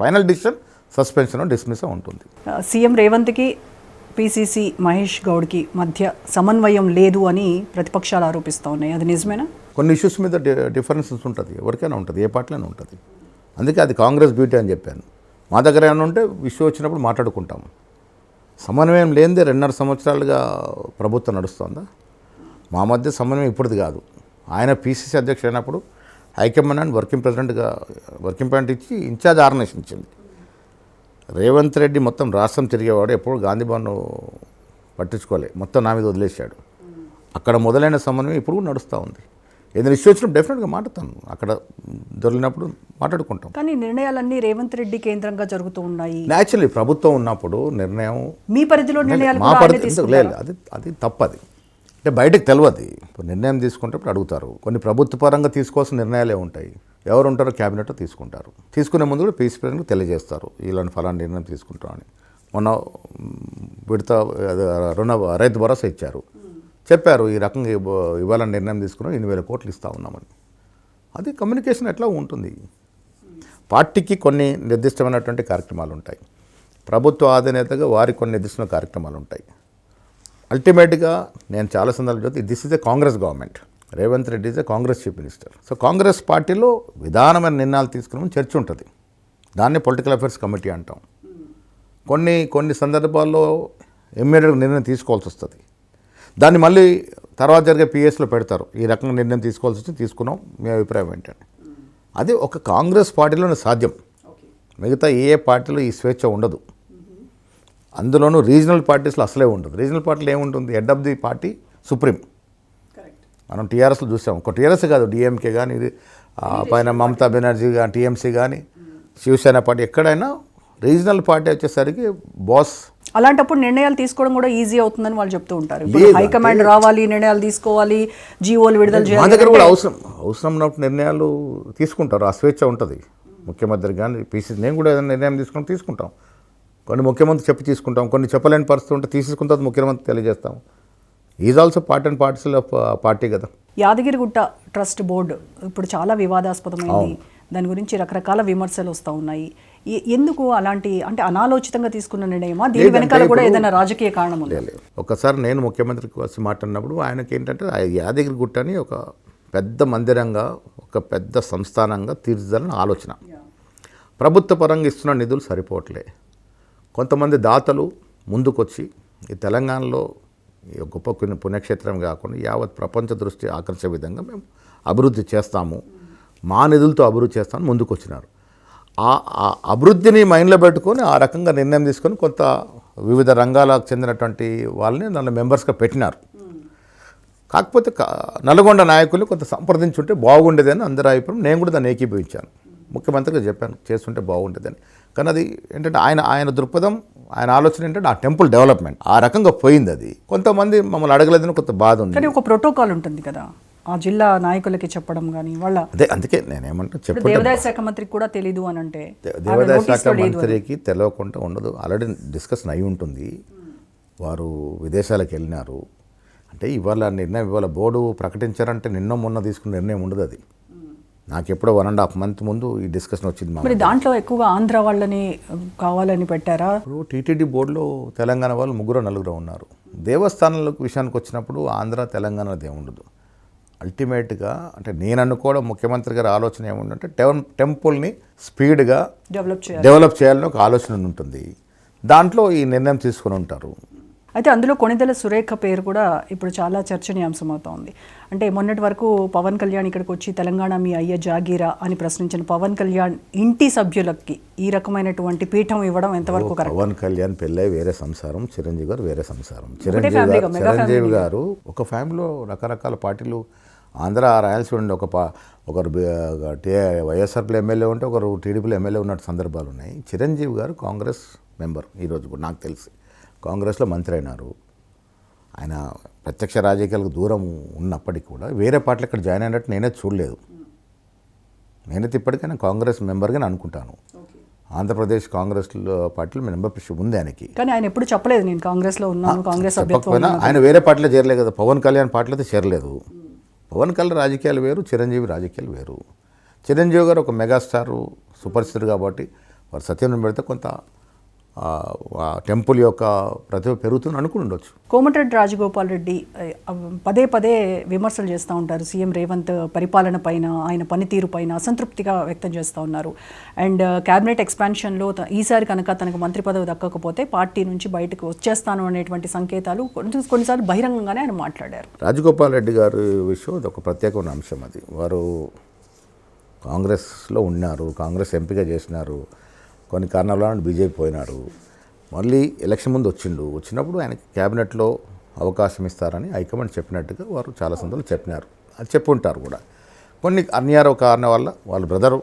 ఫైనల్ డిసిషన్ సస్పెన్షన్ డిస్మిస్ ఉంటుంది. సీఎం రేవంత్కి పిసిసి మహేష్ గౌడ్కి మధ్య సమన్వయం లేదు అని ప్రతిపక్షాలు ఆరోపిస్తూ ఉన్నాయి. అది నిజమేనా? కొన్ని ఇష్యూస్ మీద డిఫరెన్సెస్ ఉంటుంది, ఎవరికైనా ఉంటుంది, ఏ పార్టీలోనే ఉంటుంది. అందుకే అది కాంగ్రెస్ బ్యూటీ అని చెప్పాను. మా దగ్గర ఏమైనా ఉంటే ఇష్యూ వచ్చినప్పుడు మాట్లాడుకుంటాము. సమన్వయం లేనిదే 2.5 సంవత్సరాలుగా ప్రభుత్వం నడుస్తుందా? మా మధ్య సమన్వయం ఇప్పుడుది కాదు. ఆయన పిసిసి అధ్యక్షుడు అయినప్పుడు హైకమాండ్ అండ్ వర్కింగ్ ప్రెసిడెంట్ ఇచ్చి ఇన్ఛార్జ్ ఆర్గనైజేషన్ ఇచ్చింది. రేవంత్ రెడ్డి మొత్తం రాష్ట్రం తిరిగేవాడు, ఎప్పుడు గాంధీ భవన్ పట్టించుకోలే, మొత్తం నా మీద వదిలేశాడు. అక్కడ మొదలైన సమన్వయం ఇప్పుడు కూడా నడుస్తూ ఉంది. ఏదైనా ఇష్యూ వచ్చినప్పుడు డెఫినెట్గా మాట్లాడతాను, అక్కడ దొరికినప్పుడు మాట్లాడుకుంటాం. కానీ నిర్ణయాలన్నీ రేవంత్ రెడ్డి కేంద్రంగా జరుగుతూ ఉన్నాయి. న్యాచురల్లీ ప్రభుత్వం ఉన్నప్పుడు నిర్ణయం మీ పరిధిలో నిర్ణయాలు మా పరిధి లేదు, అది తప్పది. అంటే బయటకు తెలియదు. ఇప్పుడు నిర్ణయం తీసుకుంటే అడుగుతారు. కొన్ని ప్రభుత్వ పరంగా తీసుకోవాల్సిన నిర్ణయాలే ఉంటాయి. ఎవరు ఉంటారో క్యాబినెట్లో తీసుకుంటారు. తీసుకునే ముందు కూడా పీసీ ప్రెసిడెంట్కి తెలియజేస్తారు, ఇలాంటి ఫలానా నిర్ణయం తీసుకుంటామని. మొన్న రైతు భరోసా ఇచ్చారు, చెప్పారు ఈ రకంగా ఇవ్వాలని నిర్ణయం తీసుకున్నాం, 8,000 కోట్లు ఇస్తూ ఉన్నామని. అది కమ్యూనికేషన్ ఎట్లా ఉంటుంది. పార్టీకి కొన్ని నిర్దిష్టమైనటువంటి కార్యక్రమాలు ఉంటాయి, ప్రభుత్వ అధినేతగా వారికి కొన్ని నిర్దిష్టమైన కార్యక్రమాలు ఉంటాయి. అల్టిమేట్గా నేను చాలా సందర్భాలు చెప్తే this is a Congress government, Revanth Reddy is a Congress chief minister. So Congress పార్టీలో విధానమైన నిర్ణయాలు తీసుకున్నామని చర్చ ఉంటుంది. దాన్ని పొలిటికల్ అఫైర్స్ కమిటీ అంటాం. కొన్ని సందర్భాల్లో ఇమ్మీడియట్గా నిర్ణయం తీసుకోవాల్సి వస్తుంది. దాన్ని మళ్ళీ తర్వాత జరిగే పిఎస్లో పెడతారు, ఈ రకంగా నిర్ణయం తీసుకోవాల్సి వచ్చి తీసుకున్నాం, మీ అభిప్రాయం ఏంటంటే. అది ఒక కాంగ్రెస్ పార్టీలోనే సాధ్యం. మిగతా ఏ పార్టీలో ఈ స్వేచ్ఛ ఉండదు. అందులోనూ రీజనల్ పార్టీస్లో అసలే ఉండదు. రీజనల్ పార్టీలో ఏముంటుంది, head of the party supreme. మనం టీఆర్ఎస్లో చూసాం, ఒక టీఆర్ఎస్ కాదు, డిఎంకే కానీ, పైన మమతా బెనర్జీ కానీ, టీఎంసీ కానీ, శివసేన పార్టీ, ఎక్కడైనా రీజనల్ పార్టీ వచ్చేసరికి బాస్. అలాంటప్పుడు నిర్ణయాలు తీసుకోవడం కూడా ఈజీ అవుతుందని వాళ్ళు చెప్తూ ఉంటారు. హైకమాండ్ రావాలి, నిర్ణయాలు తీసుకోవాలి, జీవోలు విడుదల చేయాలి. మా దగ్గర కూడా అవసరం ఉన్నప్పుడు నిర్ణయాలు తీసుకుంటారు, ఆ స్వేచ్ఛ ఉంటుంది ముఖ్యమంత్రి కానీ పీసీ. నేను కూడా ఏదైనా నిర్ణయం తీసుకుంటాం. కొన్ని ముఖ్యమంత్రి చెప్పి తీసుకుంటాం, కొన్ని చెప్పలేని పరిస్థితి ఉంటే తీసుకున్న తర్వాత ముఖ్యమంత్రి తెలియజేస్తాం. Is also part and particle of party కదా. యాదగిరిగుట్ట ట్రస్ట్ బోర్డు ఇప్పుడు చాలా వివాదాస్పదమైంది. దాని గురించి రకరకాల విమర్శలు వస్తూ ఉన్నాయి. ఎందుకు అలాంటి, అంటే అనాలోచితంగా తీసుకున్న నిర్ణయమా, దీని వెనకాల కూడా ఏదైనా రాజకీయ కారణం ఉంది? ఒకసారి నేను ముఖ్యమంత్రికి వచ్చి మాట్లాడినప్పుడు ఆయనకి ఏంటంటే యాదగిరిగుట్టని ఒక పెద్ద మందిరంగా, ఒక పెద్ద సంస్థానంగా తీర్చిదాలని ఆలోచన. ప్రభుత్వ పరంగా ఇస్తున్న నిధులు సరిపోవట్లే. కొంతమంది దాతలు ముందుకొచ్చి ఈ తెలంగాణలో గొప్ప పుణ్యక్షేత్రం కాకుండా యావత్ ప్రపంచ దృష్టి ఆకర్షే విధంగా మేము అభివృద్ధి చేస్తాము, మా నిధులతో అభివృద్ధి చేస్తామని ముందుకు వచ్చినారు. ఆ అభివృద్ధిని మైండ్లో పెట్టుకొని ఆ రకంగా నిర్ణయం తీసుకొని కొంత వివిధ రంగాలకు చెందినటువంటి వాళ్ళని నన్ను మెంబర్స్గా పెట్టినారు. కాకపోతే నల్గొండ నాయకులు కొంత సంప్రదించుంటే బాగుండేదని అందరి అభిప్రాయం. నేను కూడా దాన్ని ఏకీభవించాను, ముఖ్యమంత్రిగా చెప్పాను చేస్తుంటే బాగుండేదని. కానీ అది ఏంటంటే ఆయన దృక్పథం, ఆయన ఆలోచన ఏంటంటే ఆ టెంపుల్ డెవలప్మెంట్ ఆ రకంగా పోయింది. అది కొంతమంది మమ్మల్ని అడగలేదని కొంత బాధ ఉంది. కానీ ఒక ప్రోటోకాల్ ఉంటుంది కదా, ఆ జిల్లా నాయకులకి చెప్పడం కానీ వాళ్ళ. అదే అందుకే నేనేమంటే చెప్పండి, దేవాదాయ శాఖ మంత్రికి కూడా తెలీదు అని అంటే, దేవాదాయ శాఖ మంత్రికి తెలియకుండా ఉండదు. ఆల్రెడీ డిస్కషన్ అయి ఉంటుంది, వారు విదేశాలకు వెళ్ళినారు. అంటే ఇవాళ బోర్డు ప్రకటించారంటే నిన్న మొన్న తీసుకున్న నిర్ణయం ఉండదు. అది నాకు ఎప్పుడో 1.5 month ముందు ఈ డిస్కషన్ వచ్చింది. మరి దాంట్లో ఎక్కువగా ఆంధ్ర వాళ్ళని కావాలని పెట్టారా? ఇప్పుడు టీటీడీ బోర్డులో తెలంగాణ వాళ్ళు 3-4 ఉన్నారు. దేవస్థానాల విషయానికి వచ్చినప్పుడు ఆంధ్ర తెలంగాణది ఏముండదు. అల్టిమేట్గా అంటే నేను అనుకోవడం, ముఖ్యమంత్రి గారి ఆలోచన ఏముందంటే టెంపుల్ని స్పీడ్గా డెవలప్ చేయాలని ఒక ఆలోచన ఉంటుంది. దాంట్లో ఈ నిర్ణయం తీసుకుని ఉంటారు. అయితే అందులో కొణిదెల సురేఖ పేరు కూడా ఇప్పుడు చాలా చర్చనీయాంశం అవుతోంది. అంటే మొన్నటి వరకు పవన్ కళ్యాణ్ ఇక్కడికి వచ్చి తెలంగాణ మీ అయ్య జాగీరా అని ప్రశ్నించిన పవన్ కళ్యాణ్ ఇంటి సభ్యులకి ఈ రకమైనటువంటి పీఠం ఇవ్వడం ఎంతవరకు కరెక్ట్? పవన్ కళ్యాణ్ పెళ్ళై వేరే సంసారం, చిరంజీవి గారు వేరే సంసారం. family, చిరంజీవి గారు ఒక ఫ్యామిలీలో రకరకాల పార్టీలు, ఆంధ్ర రాయలసీమ ఉండి ఒకరు వైఎస్ఆర్లో ఎమ్మెల్యే ఉంటే ఒకరు టీడీపీలో ఎమ్మెల్యే ఉన్న సందర్భాలు ఉన్నాయి. చిరంజీవి గారు కాంగ్రెస్ మెంబర్, ఈరోజు కూడా నాకు తెలిసి కాంగ్రెస్లో మంత్రి అయినారు. ఆయన ప్రత్యక్ష రాజకీయాలకు దూరం ఉన్నప్పటికీ కూడా వేరే పార్టీలు ఇక్కడ జాయిన్ అయినట్టు నేనే చూడలేదు. నేనైతే ఇప్పటికైనా కాంగ్రెస్ మెంబర్గానే అనుకుంటాను. ఆంధ్రప్రదేశ్ కాంగ్రెస్ పార్టీలో మెంబర్షిప్ ఉంది ఆయనకి. కానీ ఆయన ఎప్పుడు చెప్పలేదు నేను కాంగ్రెస్లో ఉన్నాను, కాంగ్రెస్ సభ్యత్వం. ఆయన వేరే పార్టీలో చేరలేదు కదా, పవన్ కళ్యాణ్ పార్టీలో అయితే చేరలేదు. పవన్ కళ్యాణ్ రాజకీయాలు వేరు, చిరంజీవి రాజకీయాలు వేరు. చిరంజీవి గారు ఒక మెగాస్టారు, సూపర్ స్టార్ కాబట్టి వారు సత్యం పెడితే కొంత టెంపుల్ యొక్క ప్రతిభ పెరుగుతుంది అనుకుని ఉండొచ్చు. కోమటిరెడ్డి రాజగోపాల్ రెడ్డి పదే పదే విమర్శలు చేస్తూ ఉంటారు. సీఎం రేవంత్ పరిపాలన పైన, ఆయన పనితీరు పైన అసంతృప్తిగా వ్యక్తం చేస్తూ ఉన్నారు. అండ్ క్యాబినెట్ ఎక్స్పాన్షన్లో ఈసారి కనుక తనకు మంత్రి పదవి దక్కకపోతే పార్టీ నుంచి బయటకు వచ్చేస్తాను అనేటువంటి సంకేతాలు కొన్నిసార్లు బహిరంగంగానే ఆయన మాట్లాడారు. రాజగోపాల్ రెడ్డి గారి విషయం అది ఒక ప్రత్యేకమైన అంశం. అది వారు కాంగ్రెస్లో ఉన్నారు, కాంగ్రెస్ ఎంపీగా చేసినారు, కొన్ని కారణాల వల్ల బీజేపీ పోయినారు. మళ్ళీ ఎలక్షన్ ముందు వచ్చినప్పుడు ఆయనకి క్యాబినెట్లో అవకాశం ఇస్తారని హైకమాండ్ చెప్పినట్టుగా వారు చాలా సందర్భాలు చెప్పినారు. అది చెప్పుంటారు కూడా. కొన్ని అన్యారో కారణం వల్ల వాళ్ళ బ్రదరు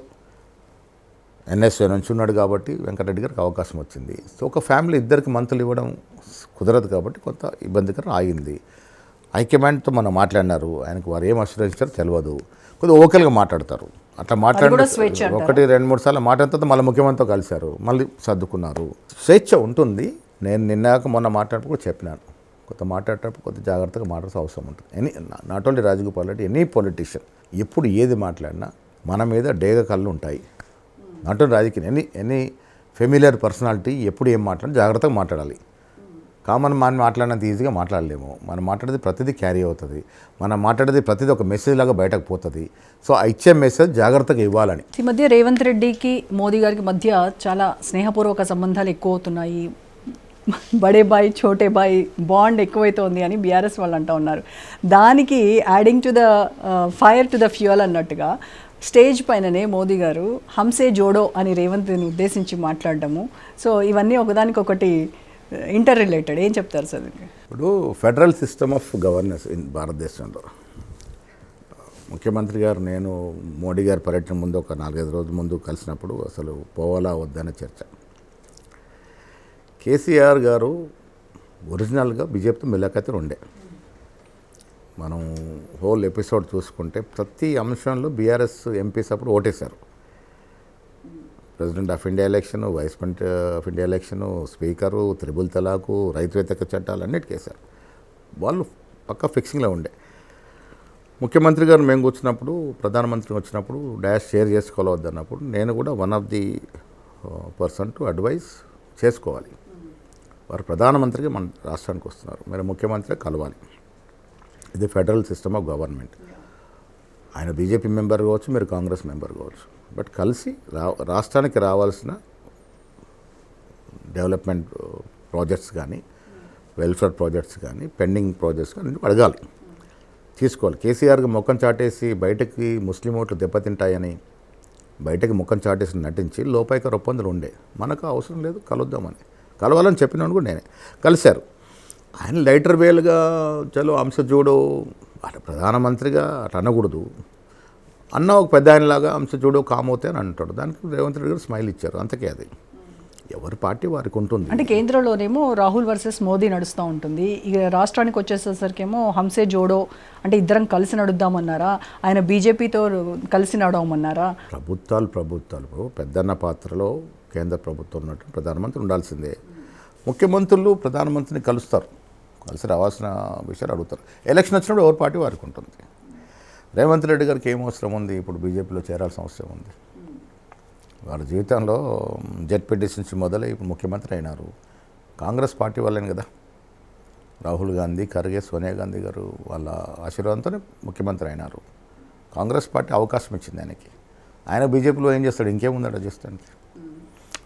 ఎన్ఎస్ఏ నుంచి ఉన్నాడు కాబట్టి వెంకటరెడ్డి గారికి అవకాశం వచ్చింది. సో ఒక ఫ్యామిలీ ఇద్దరికి మంత్రులు ఇవ్వడం కుదరదు కాబట్టి కొంత ఇబ్బందికరం ఆగింది. హైకమాండ్తో మనం మాట్లాడినారు, ఆయనకు వారు ఏం ఆశీర్వదించారో తెలియదు, కొద్దిగా ఓకల్గా మాట్లాడతారు. అట్లా మాట్లాడి 1-2-3 సార్లు మాట్లాడిన తర్వాత మళ్ళీ ముఖ్యమంత్రితో కలిశారు, మళ్ళీ సర్దుకున్నారు. స్వేచ్ఛ ఉంటుంది. నేను నిన్నాక మొన్న మాట్లాడినప్పుడు కూడా చెప్పినాను, కొత్త మాట్లాడేటప్పుడు కొద్దిగా జాగ్రత్తగా మాట్లాడాల్సిన అవసరం ఉంటుంది. Not only Rajagopal Reddy, any politician ఎప్పుడు ఏది మాట్లాడినా మన మీద డేగ కళ్ళు ఉంటాయి. నాట్ ఓన్లీ రాజకీయం, ఎనీ ఫెమిలియర్ పర్సనాలిటీ ఎప్పుడు ఏం మాట్లాడి జాగ్రత్తగా మాట్లాడాలి. కామన్ మ్యాన్ మాట్లాడినంత ఈజీగా మాట్లాడలేము. మనం మాట్లాడేది ప్రతిదీ క్యారీ అవుతుంది, మనం మాట్లాడేది ప్రతిదీ ఒక మెసేజ్ లాగా బయటకు పోతుంది. సో ఆ ఇచ్చే మెసేజ్ జాగ్రత్తగా ఇవ్వాలని. ఈ మధ్య రేవంత్ రెడ్డికి మోదీ గారికి మధ్య చాలా స్నేహపూర్వక సంబంధాలు ఎక్కువ అవుతున్నాయి, బడే బాయ్ చోటే బాయ్ బాండ్ ఎక్కువైతోంది అని బీఆర్ఎస్ వాళ్ళు అంటూ ఉన్నారు. దానికి adding to the fire to the fuel అన్నట్టుగా స్టేజ్ పైననే మోదీ గారు హంసే జోడో అని రేవంత్ని ఉద్దేశించి మాట్లాడడము. సో ఇవన్నీ ఒకదానికొకటి ఇంటర్ రిలేటెడ్. ఏం చెప్తారు సార్? ఇప్పుడు federal system of governance in భారతదేశంలో ముఖ్యమంత్రి గారు నేను మోడీ గారి పర్యటన ముందు ఒక 4-5 రోజుల ముందు కలిసినప్పుడు అసలు పోవాలా వద్దనే చర్చ. కేసీఆర్ గారు ఒరిజినల్గా బీజేపీతో మిలాఖతలు ఉండే. మనం హోల్ ఎపిసోడ్ చూసుకుంటే ప్రతి అంశంలో బీఆర్ఎస్ ఎంపీస్ అప్పుడు ఓటేశారు. President of India election, vice president of India election, speaker, triple తలాకు, రైతు వ్యతిరేక చట్టాలు అన్నిటికీ వేశారు. వాళ్ళు పక్కా ఫిక్సింగ్లో ఉండే. ముఖ్యమంత్రి గారు మేము కూర్చున్నప్పుడు, ప్రధానమంత్రి వచ్చినప్పుడు డాష్ షేర్ చేసుకోవద్దన్నప్పుడు నేను కూడా one of the person to advice చేసుకోవాలి. వారు ప్రధానమంత్రిగా మన రాష్ట్రానికి వస్తున్నారు, మీరు ముఖ్యమంత్రి కలవాలి. ఇది ఫెడరల్ సిస్టమ్ ఆఫ్ గవర్నమెంట్. ఆయన బీజేపీ మెంబర్ కావచ్చు, మీరు కాంగ్రెస్ మెంబర్ కావచ్చు, బట్ కలిసి రాష్ట్రానికి రావాల్సిన డెవలప్మెంట్ ప్రాజెక్ట్స్ కానీ, వెల్ఫేర్ ప్రాజెక్ట్స్ కానీ, పెండింగ్ ప్రాజెక్ట్స్ కానీ అడగాలి, తీసుకోవాలి. కేసీఆర్కి ముఖం చాటేసి బయటకి ముస్లిం ఓట్లు దెబ్బతింటాయని బయటకి ముఖం చాటేసి నటించి లోపైక ఒప్పందాలు ఉండే. మనకు అవసరం లేదు, కలుద్దామని, కలవాలని చెప్పినాను కూడా నేనే. కలిశారు. ఆయన లైటర్ వేలుగా చలో అంశ చూడు అటు ప్రధానమంత్రిగా అటు అనకూడదు అన్న, ఒక పెద్ద ఆయనలాగా అంశ చూడు కామవుతే అని అంటాడు. దానికి రేవంత్ రెడ్డి గారు స్మైల్ ఇచ్చారు, అంతకే. అది ఎవరి పార్టీ వారికి ఉంటుంది. అంటే కేంద్రంలోనేమో రాహుల్ వర్సెస్ మోదీ నడుస్తూ ఉంటుంది, ఇక రాష్ట్రానికి వచ్చేసరికేమో హంసే జోడో అంటే ఇద్దరం కలిసి నడుద్దామన్నారా, ఆయన బీజేపీతో కలిసి నడవమన్నారా? ప్రభుత్వాలు పెద్దన్న పాత్రలో కేంద్ర ప్రభుత్వం ఉన్నట్టు ప్రధానమంత్రి ఉండాల్సిందే. ముఖ్యమంత్రులు ప్రధానమంత్రిని కలుస్తారు, కలిసి రావాల్సిన విషయాలు అడుగుతారు. ఎలక్షన్ వచ్చినప్పుడు ఎవరి పార్టీ వారికి ఉంటుంది. రేవంత్ రెడ్డి గారికి ఏం అవసరం ఉంది, ఇప్పుడు బీజేపీలో చేరాల్సిన అవసరం ఉంది. వాళ్ళ జీవితంలో జెడ్పీటీసీ నుంచి మొదలై ఇప్పుడు ముఖ్యమంత్రి అయినారు. కాంగ్రెస్ పార్టీ వాళ్ళని కదా, రాహుల్ గాంధీ, ఖర్గే, సోనియా గాంధీ గారు వాళ్ళ ఆశీర్వాదంతోనే ముఖ్యమంత్రి అయినారు. కాంగ్రెస్ పార్టీ అవకాశం ఇచ్చింది ఆయనకి. ఆయన బీజేపీలో ఏం చేస్తాడు, ఇంకేముందట చేస్తానికి.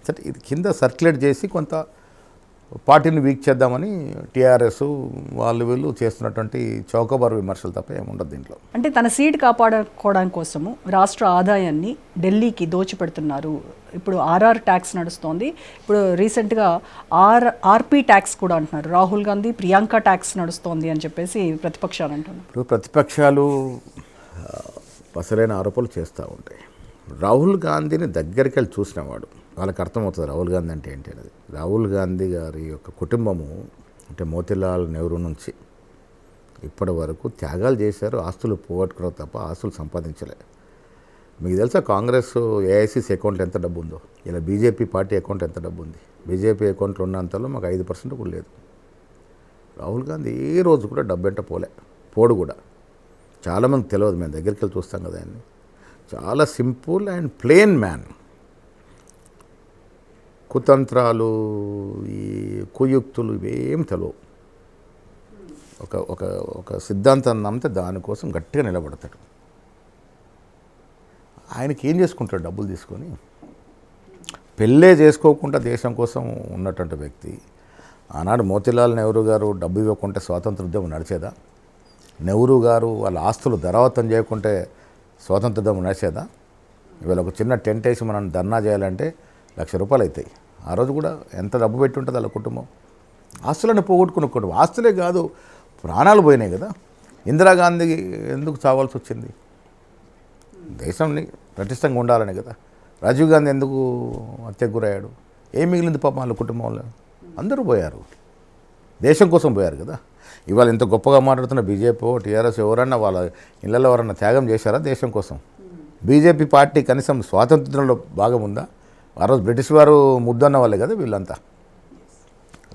సరే, ఇది కింద సర్క్యులేట్ చేసి కొంత పార్టీని వీక్ చేద్దామని టీఆర్ఎస్ వాళ్ళు వీళ్ళు చేస్తున్నటువంటి చౌకబారు విమర్శలు తప్ప ఏముండదు దీంట్లో. అంటే తన సీట్ కాపాడుకోవడం కోసము రాష్ట్ర ఆదాయాన్ని ఢిల్లీకి దోచిపెడుతున్నారు. ఇప్పుడు ఆర్ఆర్ ట్యాక్స్ నడుస్తోంది, ఇప్పుడు రీసెంట్గా ఆర్పీ ట్యాక్స్ కూడా అంటున్నారు. రాహుల్ గాంధీ ప్రియాంక ట్యాక్స్ నడుస్తోంది అని చెప్పేసి ప్రతిపక్షాలు అంటున్నారు. ఇప్పుడు ప్రతిపక్షాలు పసరైన ఆరోపణలు చేస్తూ ఉంటాయి. రాహుల్ గాంధీని దగ్గరికి వెళ్ళి చూసినవాడు వాళ్ళకి అర్థమవుతుంది రాహుల్ గాంధీ అంటే ఏంటి అనేది. రాహుల్ గాంధీ గారి యొక్క కుటుంబము అంటే మోతీలాల్ నెహ్రూ నుంచి ఇప్పటి వరకు త్యాగాలు చేశారు, ఆస్తులు పోగొట్టుకున్నారు తప్ప ఆస్తులు సంపాదించలే. మీకు తెలుసా కాంగ్రెస్ ఏఐసిసి అకౌంట్లో ఎంత డబ్బు ఉందో, ఇలా బీజేపీ పార్టీ అకౌంట్ ఎంత డబ్బు ఉంది. బీజేపీ అకౌంట్లో ఉన్నంతలో మాకు 5% కూడా లేదు. రాహుల్ గాంధీ ఏ రోజు కూడా డబ్బు ఎంట పోడు కూడా. చాలామంది తెలియదు, మేము దగ్గరికి వెళ్ళి చూస్తాం కదా ఆయన్ని. చాలా సింపుల్ అండ్ ప్లెయిన్ మ్యాన్. కుతంత్రాలు, ఈ కుయుక్తులు ఇవేం తెలియవు. ఒక సిద్ధాంతాన్ని నమ్మితే దానికోసం గట్టిగా నిలబడతాడు. ఆయనకి ఏం చేసుకుంటాడు డబ్బులు తీసుకొని? పెళ్ళే చేసుకోకుండా దేశం కోసం ఉన్నటువంటి వ్యక్తి. ఆనాడు మోతీలాల్ నెహ్రూ గారు డబ్బు ఇవ్వకుంటే స్వాతంత్ర ఉద్యమం నడిచేదా? నెహ్రూ గారు వాళ్ళ ఆస్తులు ధరావతం చేయకుంటే స్వాతంత్ర ఉద్యమం నడిచేదా? ఇవాళ ఒక చిన్న టెంట్ వేసి మనం ధర్నా చేయాలంటే ₹1,00,000 అవుతాయి. ఆ రోజు కూడా ఎంత డబ్బు పెట్టి ఉంటుంది వాళ్ళ కుటుంబం. ఆస్తులను పోగొట్టుకున్న కుటుంబం. ఆస్తులే కాదు, ప్రాణాలు పోయినాయి కదా. ఇందిరాగాంధీ ఎందుకు చావాల్సి వచ్చింది? దేశంని పటిష్టంగా ఉండాలని కదా. రాజీవ్ గాంధీ ఎందుకు హత్యకు గురయ్యాడు? ఏం మిగిలింది పాపం వాళ్ళ కుటుంబంలో? అందరూ పోయారు, దేశం కోసం పోయారు కదా. ఇవాళ ఇంత గొప్పగా మాట్లాడుతున్న బీజేపీ టీఆర్ఎస్ ఎవరన్నా వాళ్ళ ఇళ్ళలో ఎవరన్నా త్యాగం చేశారా దేశం కోసం? బీజేపీ పార్టీ కనీసం స్వాతంత్రంలో భాగం ఉందా? ఆ రోజు బ్రిటిష్ వారు ముద్దన్న వాళ్ళే కదా వీళ్ళంతా.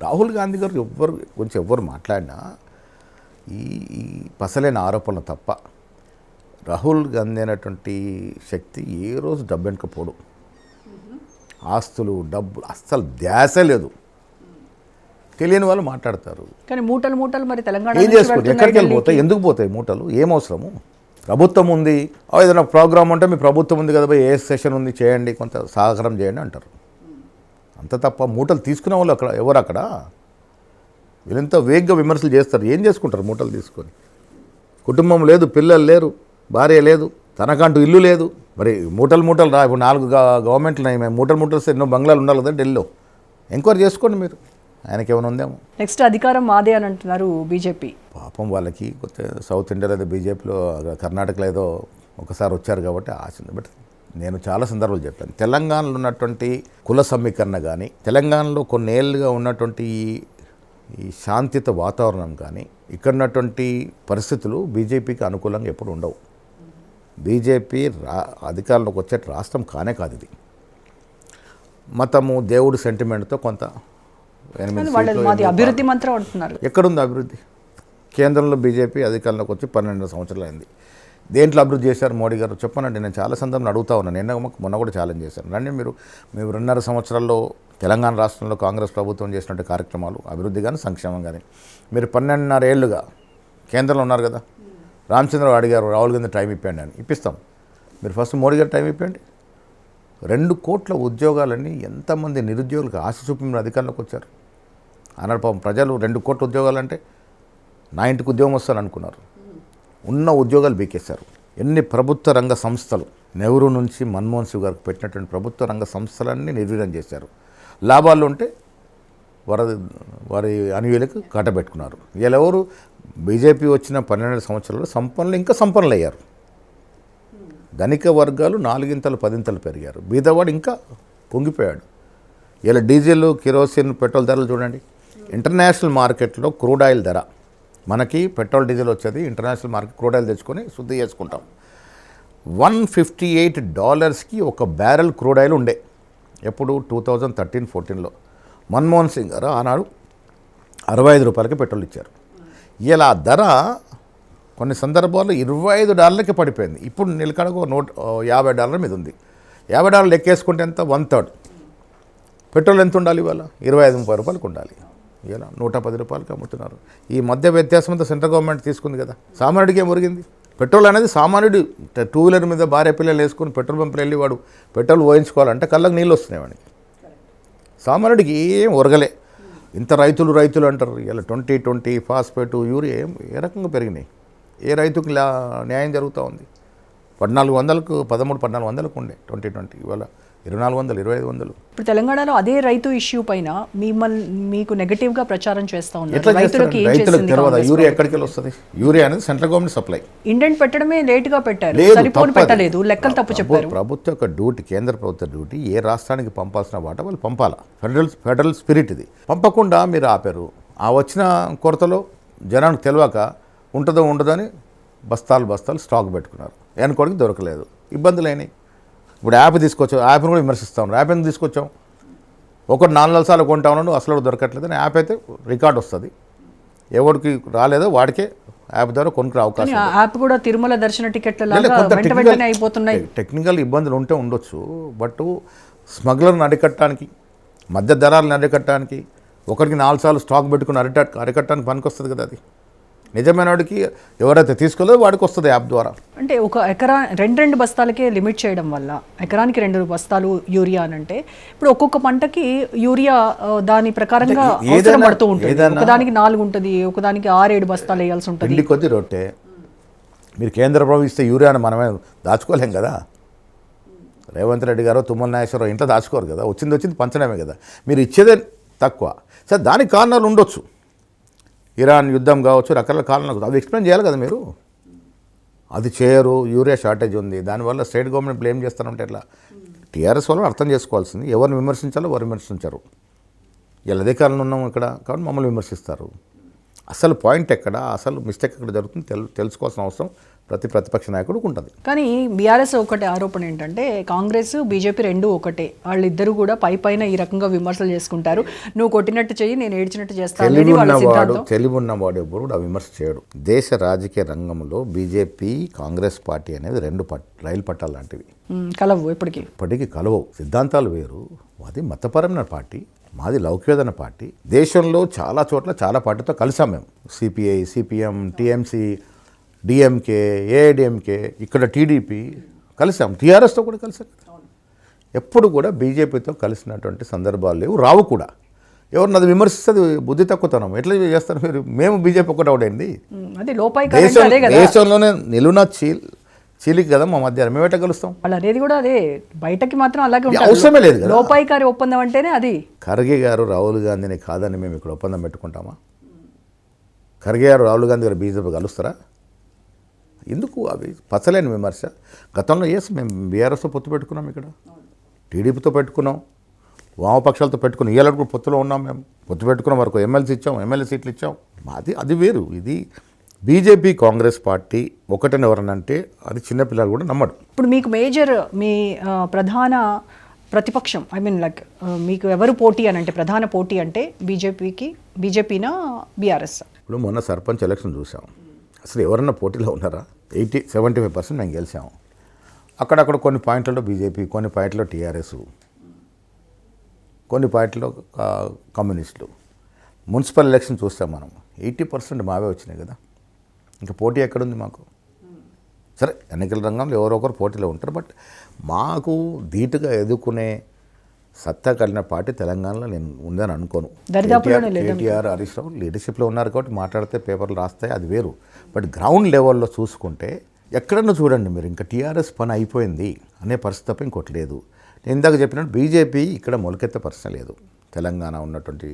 రాహుల్ గాంధీ గారు ఎవ్వరు మాట్లాడినా ఈ పసలైన ఆరోపణలు తప్ప రాహుల్ గాంధీ అనేటువంటి శక్తి ఏ రోజు డబ్బు వెనుకపోడు. ఆస్తులు, డబ్బు అస్సలు ధ్యాసే లేదు. తెలియని వాళ్ళు మాట్లాడతారు. కానీ మూటలు మరి తెలంగాణ ఏం చేసుకోండి, ఎక్కడికి వెళ్ళిపోతాయి, ఎందుకు పోతాయి మూటలు? ఏం అవసరము? ప్రభుత్వం ఉంది, ఏదైనా ప్రోగ్రామ్ ఉంటే మీ ప్రభుత్వం ఉంది కదా, ఏ సెషన్ ఉంది చేయండి, కొంత సహకారం చేయండి అంటారు. అంత తప్ప మూటలు తీసుకునే వాళ్ళు అక్కడ ఎవరు? అక్కడ వీళ్ళంతా వేగ్గా విమర్శలు చేస్తారు. ఏం చేసుకుంటారు మూటలు తీసుకొని? కుటుంబం లేదు, పిల్లలు లేరు, భార్య లేదు, తనకంటూ ఇల్లు లేదు. మరి మూటలు రా. ఇప్పుడు 4 గవర్నమెంట్లు ఉన్నాయి, మేము మూటలు ఎన్నో బంగ్లాలు ఉండాలి కదా ఢిల్లీలో. ఎంక్వైరీ చేసుకోండి మీరు, ఆయనకి ఏమైనా ఉందేమో. నెక్స్ట్ అధికారం మాదే అని అంటున్నారు బీజేపీ. పాపం వాళ్ళకి కొత్త సౌత్ ఇండియాలో ఏదో బీజేపీలో కర్ణాటకలో ఏదో ఒకసారి వచ్చారు కాబట్టి ఆశ ఉంది. బట్ నేను చాలా సందర్భాలు చెప్పాను, తెలంగాణలో ఉన్నటువంటి కుల సమీకరణ కానీ, తెలంగాణలో కొన్నేళ్ళుగా ఉన్నటువంటి ఈ శాంతియుత వాతావరణం కానీ, ఇక్కడ ఉన్నటువంటి పరిస్థితులు బీజేపీకి అనుకూలంగా ఎప్పుడు ఉండవు. బీజేపీ అధికారంలోకి వచ్చే రాష్ట్రం కానే కాదు ఇది. మతము, దేవుడు సెంటిమెంట్తో కొంత అభివృద్ధి మంత్రం అంటున్నారు. ఎక్కడుంది అభివృద్ధి? కేంద్రంలో బీజేపీ అధికారంలోకి వచ్చి 12 సంవత్సరాలు అయింది. దేంట్లో అభివృద్ధి చేశారు మోడీ గారు చెప్పనండి. నేను చాలా సందర్భాలు అడుగుతా ఉన్నాను. మొన్న కూడా ఛాలెంజ్ చేశాను. రండి మీరు 2.5 సంవత్సరాల్లో తెలంగాణ రాష్ట్రంలో కాంగ్రెస్ ప్రభుత్వం చేసినట్టు కార్యక్రమాలు, అభివృద్ధి కానీ సంక్షేమం కానీ. మీరు 12.5 ఏళ్ళుగా కేంద్రంలో ఉన్నారు కదా. రామచంద్రరావు అడిగారు రాహుల్ గాంధీ టైం ఇప్పండి అని. ఇప్పిస్తాం. మీరు ఫస్ట్ మోడీ గారు టైం ఇప్పండి. 2 కోట్ల ఉద్యోగాలన్నీ ఎంతమంది నిరుద్యోగులకు ఆశ చూపి మీరు అధికారంలోకి వచ్చారు. ఆనాడు పాపం ప్రజలు 2 కోట్ల ఉద్యోగాలంటే నా ఇంటికి ఉద్యోగం వస్తాను అనుకున్నారు. ఉన్న ఉద్యోగాలు బీకేశారు. ఎన్ని ప్రభుత్వ రంగ సంస్థలు, నెహ్రూ నుంచి మన్మోహన్ సింగ్ గారికి పెట్టినటువంటి ప్రభుత్వ రంగ సంస్థలన్నీ నిర్వీర్యం చేశారు. లాభాలు ఉంటే వారి అనుయులకు కట్టబెట్టుకున్నారు. వీళ్ళెవరు? బీజేపీ వచ్చిన 12 సంవత్సరాల్లో సంపన్నులు ఇంకా సంపన్నులు అయ్యారు. ధనిక వర్గాలు 4 10 పెరిగారు. బీదవాడు ఇంకా పొంగిపోయాడు. ఇలా డీజిల్, కిరోసిన్, పెట్రోల్ ధరలు చూడండి. ఇంటర్నేషనల్ మార్కెట్లో క్రూడ్ ఆయిల్ ధర, మనకి పెట్రోల్ డీజిల్ వచ్చేది ఇంటర్నేషనల్ మార్కెట్ క్రూడ్ ఆయిల్ తెచ్చుకొని శుద్ధి చేసుకుంటాం. $158కి ఒక బ్యారెల్ క్రూడ్ ఆయిల్ ఉండే. ఎప్పుడు? 2013-14లో. మన్మోహన్ సింగ్ గారు ఆనాడు $65కి పెట్రోల్ ఇచ్చారు. ఇలా ధర కొన్ని సందర్భాల్లో $25కి పడిపోయింది. ఇప్పుడు నిలకడకు $50 మీద ఉంది. $50 లెక్కేసుకుంటే ఎంత? 1/3. పెట్రోల్ ఎంత ఉండాలి? ఇవాళ ₹25-30 ఉండాలి. ఇలా ₹110కి అమ్ముతున్నారు. ఈ మధ్య వ్యత్యాసం అంతా సెంట్రల్ గవర్నమెంట్ తీసుకుంది కదా. సామాన్యుడికి ఏం ఒరిగింది? పెట్రోల్ అనేది సామాన్యుడు 2 వీలర్ మీద భార్య పిల్లలు వేసుకుని పెట్రోల్ పంపులు వెళ్ళి వాడు పెట్రోల్ పోయించుకోవాలంటే కళ్ళకు నీళ్ళు వస్తున్నాయి వాడికి. సామాన్యుడికి ఏం ఒరగలే. ఇంత రైతులు అంటారు. ఇలా 2020 ఫాస్ఫేటు యూరియా ఏ రకంగా పెరిగినాయి? ఏ రైతుకి న్యాయం జరుగుతూ ఉంది? 1400కు 1400 ఉండే 2020, ఇవాళ 2400, 2500. ఇప్పుడు తెలంగాణలో అదే రైతు ఇష్యూ పైన మీకు నెగటివ్గా ప్రచారం చేస్తూ ఉన్నారు. ఎట్లా రైతులకి ఏం రైతులకు చేసింది తెలియదా కాంగ్రెస్ యూరియా ఎక్కడికి వెళ్ళి వస్తుంది? యూరియా అనేది సెంట్రల్ గవర్నమెంట్ సప్లై. ఇండెంట్ పెట్టడమే లేట్గా పెట్టారు, లేదు, సరిపోని తప్పది. పెట్టలేదు, లెక్కలు తప్పు చెప్పారు. ప్రభుత్వ యొక్క డ్యూటీ, కేంద్ర ప్రభుత్వ డ్యూటీ ఏ రాష్ట్రానికి పంపాల్సిన వాట వాళ్ళు పంపాలా. ఫెడరల్ స్పిరిట్ ఇది. పంపకుండా మీరు ఆపారు. ఆ వచ్చిన కొరతలో జనానికి తెలియక ఉంటుందో ఉండదని బస్తాలు స్టాక్ పెట్టుకున్నారు. ఎన్నుకోడికి దొరకలేదు, ఇబ్బందులు అయినాయి. ఇప్పుడు యాప్ తీసుకొచ్చాం, యాప్ని కూడా విమర్శిస్తా ఉన్నాం. యాప్ ఎందుకు తీసుకొచ్చాం? ఒకటి 4 సార్లు కొంటా ఉన్నాడు, అసలు దొరకట్లేదు అని. యాప్ అయితే రికార్డ్ వస్తుంది, ఎవరికి రాలేదో వాడికే యాప్ ద్వారా కొనుక్కునే అవకాశం. యాప్ కూడా తిరుమల దర్శన టికెట్ల వెంటనే అయిపోతున్నాయి. టెక్నికల్ ఇబ్బందులు ఉంటే ఉండొచ్చు, బట్ స్మగ్లర్ని అరికట్టడానికి, మధ్య దళాలను అరికట్టడానికి, ఒకరికి 4 సార్లు స్టాక్ పెట్టుకుని అరికట్టడానికి పనికొస్తుంది కదా. అది నిజమైన వాడికి ఎవరైతే తీసుకోలేదో వాడికి వస్తుంది యాప్ ద్వారా. అంటే ఒక ఎకరా 2 బస్తాలకే లిమిట్ చేయడం వల్ల ఎకరానికి 2 బస్తాలు యూరియా అని అంటే ఇప్పుడు ఒక్కొక్క పంటకి యూరియా దాని ప్రకారంగా అవసరం పడుతూ ఉంటుంది. ఒకదానికి 4 ఉంటుంది, ఒకదానికి 6-7 బస్తాలు వేయాల్సి ఉంటుంది. ఇంటి కొద్ది రొట్టె. మీరు కేంద్ర ప్రభుత్వం ఇస్తే యూరియాను మనమే దాచుకోలేం కదా. రేవంత్ రెడ్డి గారు, తుమ్మల నాగేశ్వరరావు ఇంట్లో దాచుకోరు కదా. వచ్చింది పంచడమే కదా. మీరు ఇచ్చేదే తక్కువ. సరే, దానికి కారణాలు ఉండొచ్చు. ఇరాన్ యుద్ధం కావచ్చు, రకరకాల కారణాలు. అవి ఎక్స్ప్లెయిన్ చేయాలి కదా మీరు. అది చేయరు. యూరియా షార్టేజ్ ఉంది, దానివల్ల స్టేట్ గవర్నమెంట్ బ్లేమ్ చేస్తారంటే ఎట్లా? టీఆర్ఎస్ వాళ్ళు అర్థం చేసుకోవాల్సింది, ఎవరిని విమర్శించాలో వారు విమర్శించారు. ఇలా అధికారులు ఉన్నాం ఇక్కడ కాబట్టి మమ్మల్ని విమర్శిస్తారు. అసలు పాయింట్ ఎక్కడ, అసలు మిస్టేక్ ఎక్కడ జరుగుతుంది తెలుసుకోవాల్సిన అవసరం ప్రతిపక్ష నాయకుడికి ఉంటుంది. కానీ బీఆర్ఎస్ ఒకటే ఆరోపణ ఏంటంటే కాంగ్రెస్ బీజేపీ రెండు ఒకటే, వాళ్ళిద్దరూ కూడా పైన ఈ రకంగా విమర్శలు చేసుకుంటారు. నువ్వు కొట్టినట్టు చెయ్యి, నేను ఏడ్చినట్టు చేస్తాను. తెలివి ఉన్నవాడు ఎప్పుడు కూడా విమర్శ చేయడు. దేశ రాజకీయ రంగంలో బీజేపీ, కాంగ్రెస్ పార్టీ అనేది 2 రైలు పట్టాలు లాంటివి. కలవు, ఇప్పటికీ కలవవు. సిద్ధాంతాలు వేరు. అది మతపరమైన పార్టీ, మాది లౌకికమైన పార్టీ. దేశంలో చాలా చోట్ల చాలా పార్టీతో కలిసాం మేము. CPI, CPM, TMC, DMK, AIADMK, ఇక్కడ టీడీపీ కలిసాం. టీఆర్ఎస్తో కూడా కలిసాం. ఎప్పుడు కూడా బీజేపీతో కలిసినటువంటి సందర్భాలు లేవు, రావు కూడా. ఎవరిని అది విమర్శిస్తుంది బుద్ధి తక్కువతనం. ఎట్లా చేస్తారు మీరు? మేము బీజేపీ ఒకటి అవడండి. దేశంలోనే నిలున చీలికి కదా మా మధ్యాహ్నం. మేము ఎట్లా కలుస్తాం? అనేది కూడా అదే, బయటకి మాత్రం అలాగే అవసరమే లేదు కదా. లోపాయికారి ఒప్పందం అంటేనే అది. ఖర్గే గారు రాహుల్ గాంధీని కాదని మేము ఇక్కడ ఒప్పందం పెట్టుకుంటామా? ఖర్గే గారు రాహుల్ గాంధీ గారు బీజేపీ కలుస్తారా? ఎందుకు? అవి పచ్చలేని విమర్శ. గతంలో మేము బీఆర్ఎస్తో పొత్తు పెట్టుకున్నాం, ఇక్కడ టీడీపీతో పెట్టుకున్నాం, వామపక్షాలతో పెట్టుకున్నాం. ఇవాళ కూడా పొత్తులో ఉన్నాం. మేము పొత్తు పెట్టుకున్నాం, వరకు ఎమ్మెల్సీ ఇచ్చాం, ఎమ్మెల్యే సీట్లు ఇచ్చాం. అది వేరు. ఇది బీజేపీ, కాంగ్రెస్ పార్టీ ఒకటని ఎవరనంటే అది చిన్నపిల్లలు కూడా నమ్మడు. ఇప్పుడు మీకు మేజర్ మీ ప్రధాన ప్రతిపక్షం, మీకు ఎవరు పోటీ అని అంటే, ప్రధాన పోటీ అంటే బీజేపీనా బీఆర్ఎస్? ఇప్పుడు మొన్న సర్పంచ్ ఎలక్షన్ చూసాం. అసలు ఎవరన్నా పోటీలో ఉన్నారా? 75% మేము గెలిచాము. అక్కడక్కడ కొన్ని పాయింట్లలో బీజేపీ, కొన్ని పాయింట్లో టీఆర్ఎస్, కొన్ని పాయింట్లో కమ్యూనిస్టులు. మున్సిపల్ ఎలక్షన్ చూస్తాం మనం, 80% మావే వచ్చినాయి కదా. ఇంకా పోటీ ఎక్కడుంది మాకు? సరే, ఎన్నికల రంగంలో ఎవరో ఒకరు పోటీలో ఉంటారు, బట్ మాకు ధీటుగా ఎదుర్కొనే సత్తా కలిగిన పార్టీ తెలంగాణలో నేను ఉందని అనుకోను. కేటీఆర్, హరీష్ రావు లీడర్షిప్లో ఉన్నారు కాబట్టి మాట్లాడితే పేపర్లు రాస్తాయి, అది వేరు. బట్ గ్రౌండ్ లెవెల్లో చూసుకుంటే ఎక్కడన్నా చూడండి మీరు, ఇంకా టీఆర్ఎస్ పని అయిపోయింది అనే పరిస్థితి తప్ప ఇంకోటి లేదు. నేను ఇందాక చెప్పినట్టు బీజేపీ ఇక్కడ మొలకెత్తే పరిస్థితి లేదు తెలంగాణ ఉన్నటువంటి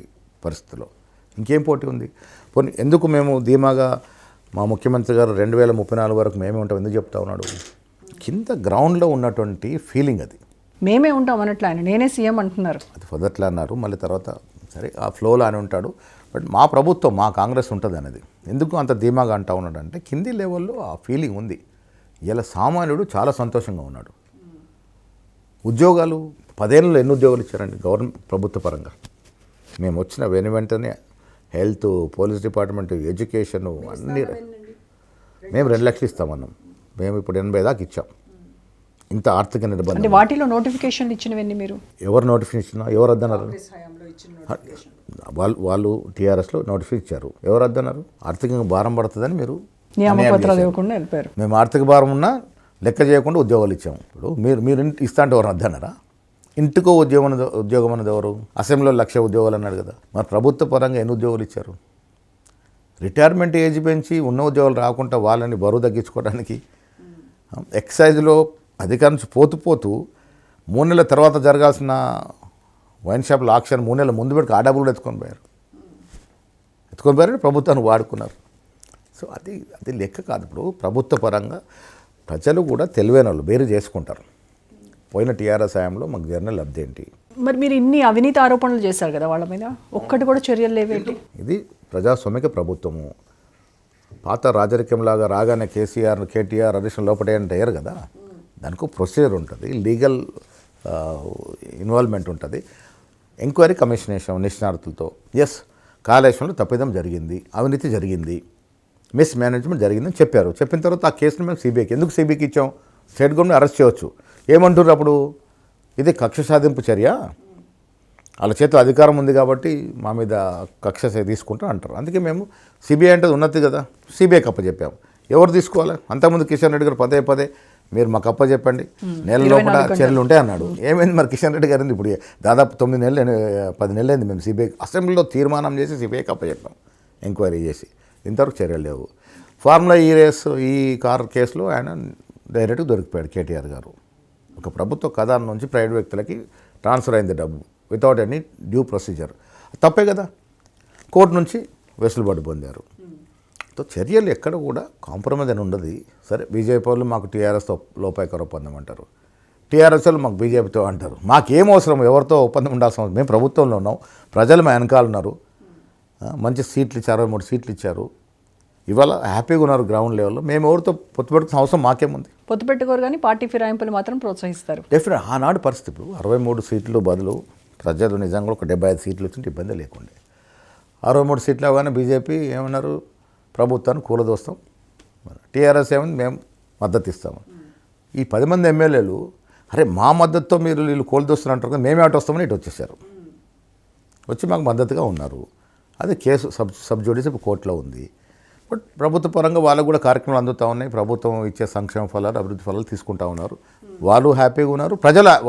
పరిస్థితిలో. ఇంకేం పోటీ ఉంది? ఎందుకు మేము ధీమాగా మా ముఖ్యమంత్రి గారు 2034 వరకు మేమే ఉంటాం ఎందుకు చెప్తా ఉన్నాడు? కింద గ్రౌండ్లో ఉన్నటువంటి ఫీలింగ్ అది. మేమే ఉంటాం అన్నట్లు ఆయన, నేనే సీఎం అంటున్నారు. అది మొదట్లో అన్నారు, మళ్ళీ తర్వాత సరే ఆ ఫ్లోలో అని ఉంటాడు. బట్ మా ప్రభుత్వం, మా కాంగ్రెస్ ఉంటుంది అనేది ఎందుకు అంత ధీమాగా అంటా ఉన్నాడు అంటే కింది లెవెల్లో ఆ ఫీలింగ్ ఉంది. ఇలా సామాన్యుడు చాలా సంతోషంగా ఉన్నాడు. ఉద్యోగాలు 10 ఏళ్ళలో ఎన్ని ఉద్యోగాలు ఇచ్చారండి గవర్నమెంట్ ప్రభుత్వ పరంగా? మేము వచ్చిన వెంటనే హెల్త్, పోలీస్ డిపార్ట్మెంట్, ఎడ్యుకేషను అన్నీ మేము 2 లక్షలు ఇస్తామన్నాం. మేము ఇప్పుడు 80 దాకా ఇచ్చాం. ఇంత ఆర్థిక నిర్బంధం. అంటే వాటిలో నోటిఫికేషన్లు ఇచ్చినవన్నీ మీరు ఎవరు నోటిఫికేషన్? ఎవరు వద్దన్నారు? వాళ్ళు టీఆర్ఎస్లో నోటిఫికేషన్ ఇచ్చారు. ఎవరు వద్దన్నారు? ఆర్థికంగా భారం పడుతుందని మీరు నియామపత్రాలు ఇవ్వకుండా వెళ్ళిపోయారు. మేము ఆర్థిక భారం ఉన్నా లెక్క చేయకుండా ఉద్యోగాలు ఇచ్చాము. ఇప్పుడు మీరు ఇస్తా అంటే ఎవరు వద్దన్నారా? ఇంటికో ఉద్యోగం అన్నది ఎవరు? అసెంబ్లీలో 1,00,000 ఉద్యోగాలు అన్నాడు కదా. మరి ప్రభుత్వ పరంగా ఎన్ని ఉద్యోగాలు ఇచ్చారు? రిటైర్మెంట్ ఏజ్ పెంచి ఉన్న ఉద్యోగాలు రాకుండా వాళ్ళని బరువు తగ్గించుకోవడానికి ఎక్సైజ్లో అధికారం నుంచి పోతూ 3 నెలల తర్వాత జరగాల్సిన వైన్ షాప్ల ఆక్షన్ 3 నెలల ముందు పెట్టి ఆ డబ్బులు కూడా ఎత్తుకొని పోయారు ప్రభుత్వాన్ని వాడుకున్నారు. సో అది లెక్క కాదు. ఇప్పుడు ప్రభుత్వ పరంగా ప్రజలు కూడా తెలివైన వాళ్ళు వేరు చేసుకుంటారు. పోయిన టీఆర్ఎస్ హయాంలో మాకు జరిగిన లబ్ధి ఏంటి? మరి మీరు ఇన్ని అవినీతి ఆరోపణలు చేశారు కదా వాళ్ళ మీద, ఒక్కటి కూడా చర్యలు లేవేంటి? ఇది ప్రజాస్వామిక ప్రభుత్వము. పాత రాజరికంలాగా రాగానే కేటీఆర్ అడిషన్ లోపటే అంటే అయ్యారు కదా. దానికి ప్రొసీజర్ ఉంటుంది, లీగల్ ఇన్వాల్వ్మెంట్ ఉంటుంది. ఎంక్వైరీ కమిషన్ వేసాం నిష్ణాతులతో. ఎస్, కాళేశ్వరంలో తప్పిదం జరిగింది, అవినీతి జరిగింది, మిస్ మేనేజ్మెంట్ జరిగిందని చెప్పారు. చెప్పిన తర్వాత ఆ కేసును మేము సిబిఐకి ఎందుకు ఇచ్చాం? స్టేట్ గవర్నమెంట్ అరెస్ట్ చేయవచ్చు. ఏమంటారు అప్పుడు? ఇది కక్ష సాధింపు చర్య, వాళ్ళ చేతిలో అధికారం ఉంది కాబట్టి మా మీద కక్ష తీసుకుంటాం అంటారు. అందుకే మేము సిబిఐ అంటే ఉన్నది కదా, సిబిఐకి అప్పచెప్పాము. ఎవరు తీసుకోవాలి? అంతకుముందు కిషన్ రెడ్డి గారు పదే మీరు మాకు అప్పచెప్పండి, నెలలో కూడా చర్యలు ఉంటాయి అన్నాడు. ఏమైంది మరి? కిషన్ రెడ్డి గారు ఇప్పుడు దాదాపు 9 నెలలు 10 నెలలు అయింది మేము సిబిఐ అసెంబ్లీలో తీర్మానం చేసి సిబిఐకి అప్పచెప్పాం, ఎంక్వైరీ చేసి. ఇంతవరకు చర్యలు లేవు. ఫార్ములా ఈ కార్ కేసులో ఆయన డైరెక్ట్గా దొరికిపోయాడు కేటీఆర్ గారు. ఒక ప్రభుత్వ ఖజానా నుంచి ప్రైవేట్ వ్యక్తులకి ట్రాన్స్ఫర్ అయింది డబ్బు వితౌట్ ఎనీ డ్యూ ప్రొసీజర్. తప్పే కదా. కోర్టు నుంచి వెసులుబాటు పొందారు. చర్యలు ఎక్కడ కూడా కాంప్రమైజ్ అని ఉండదు. సరే, బీజేపీ వాళ్ళు మాకు టీఆర్ఎస్తో లోపాయకర ఒప్పందం అంటారు, టీఆర్ఎస్ వాళ్ళు మాకు బీజేపీతో అంటారు. మాకేం అవసరం ఎవరితో ఒప్పందం ఉండాల్సిన అవసరం? మేము ప్రభుత్వంలో ఉన్నాం, ప్రజలు మా వెనకాల ఉన్నారు, మంచి సీట్లు ఇచ్చారు, 63 సీట్లు ఇచ్చారు. ఇవాళ హ్యాపీగా ఉన్నారు గ్రౌండ్ లెవెల్లో. మేము ఎవరితో పొత్తు పెట్టుకున్న అవసరం మాకేముంది? పొత్తు పెట్టుకోరు కానీ పార్టీ ఫిరాయింపులు మాత్రం ప్రోత్సహిస్తారు. డెఫినెట్ ఆనాడు పరిస్థితి. ఇప్పుడు 63 సీట్లు బదులు ప్రజలు నిజంగా ఒక 75 సీట్లు వచ్చింటే ఇబ్బంది లేకుండే. 63 సీట్లు అవగానే బీజేపీ ఏమన్నారు? ప్రభుత్వాన్ని కూలదోస్తాం. టీఆర్ఎస్ ఏమైంది? మేము మద్దతు ఇస్తాము. ఈ 10 మంది ఎమ్మెల్యేలు అరే మా మద్దతుతో మీరు వీళ్ళు కూలదోస్తున్నారు కదా, మేమే అటు వస్తామని ఇటు వచ్చేసారు. వచ్చి మాకు మద్దతుగా ఉన్నారు. అది కేసు సబ్ జ్యుడిషియల్ ఇప్పుడు కోర్టులో ఉంది. బట్ ప్రభుత్వ పరంగా వాళ్ళకు కూడా కార్యక్రమాలు అందుతూ ఉన్నాయి. ప్రభుత్వం ఇచ్చే సంక్షేమ ఫలాలు, అభివృద్ధి ఫలాలు తీసుకుంటూ ఉన్నారు. వాళ్ళు హ్యాపీగా ఉన్నారు,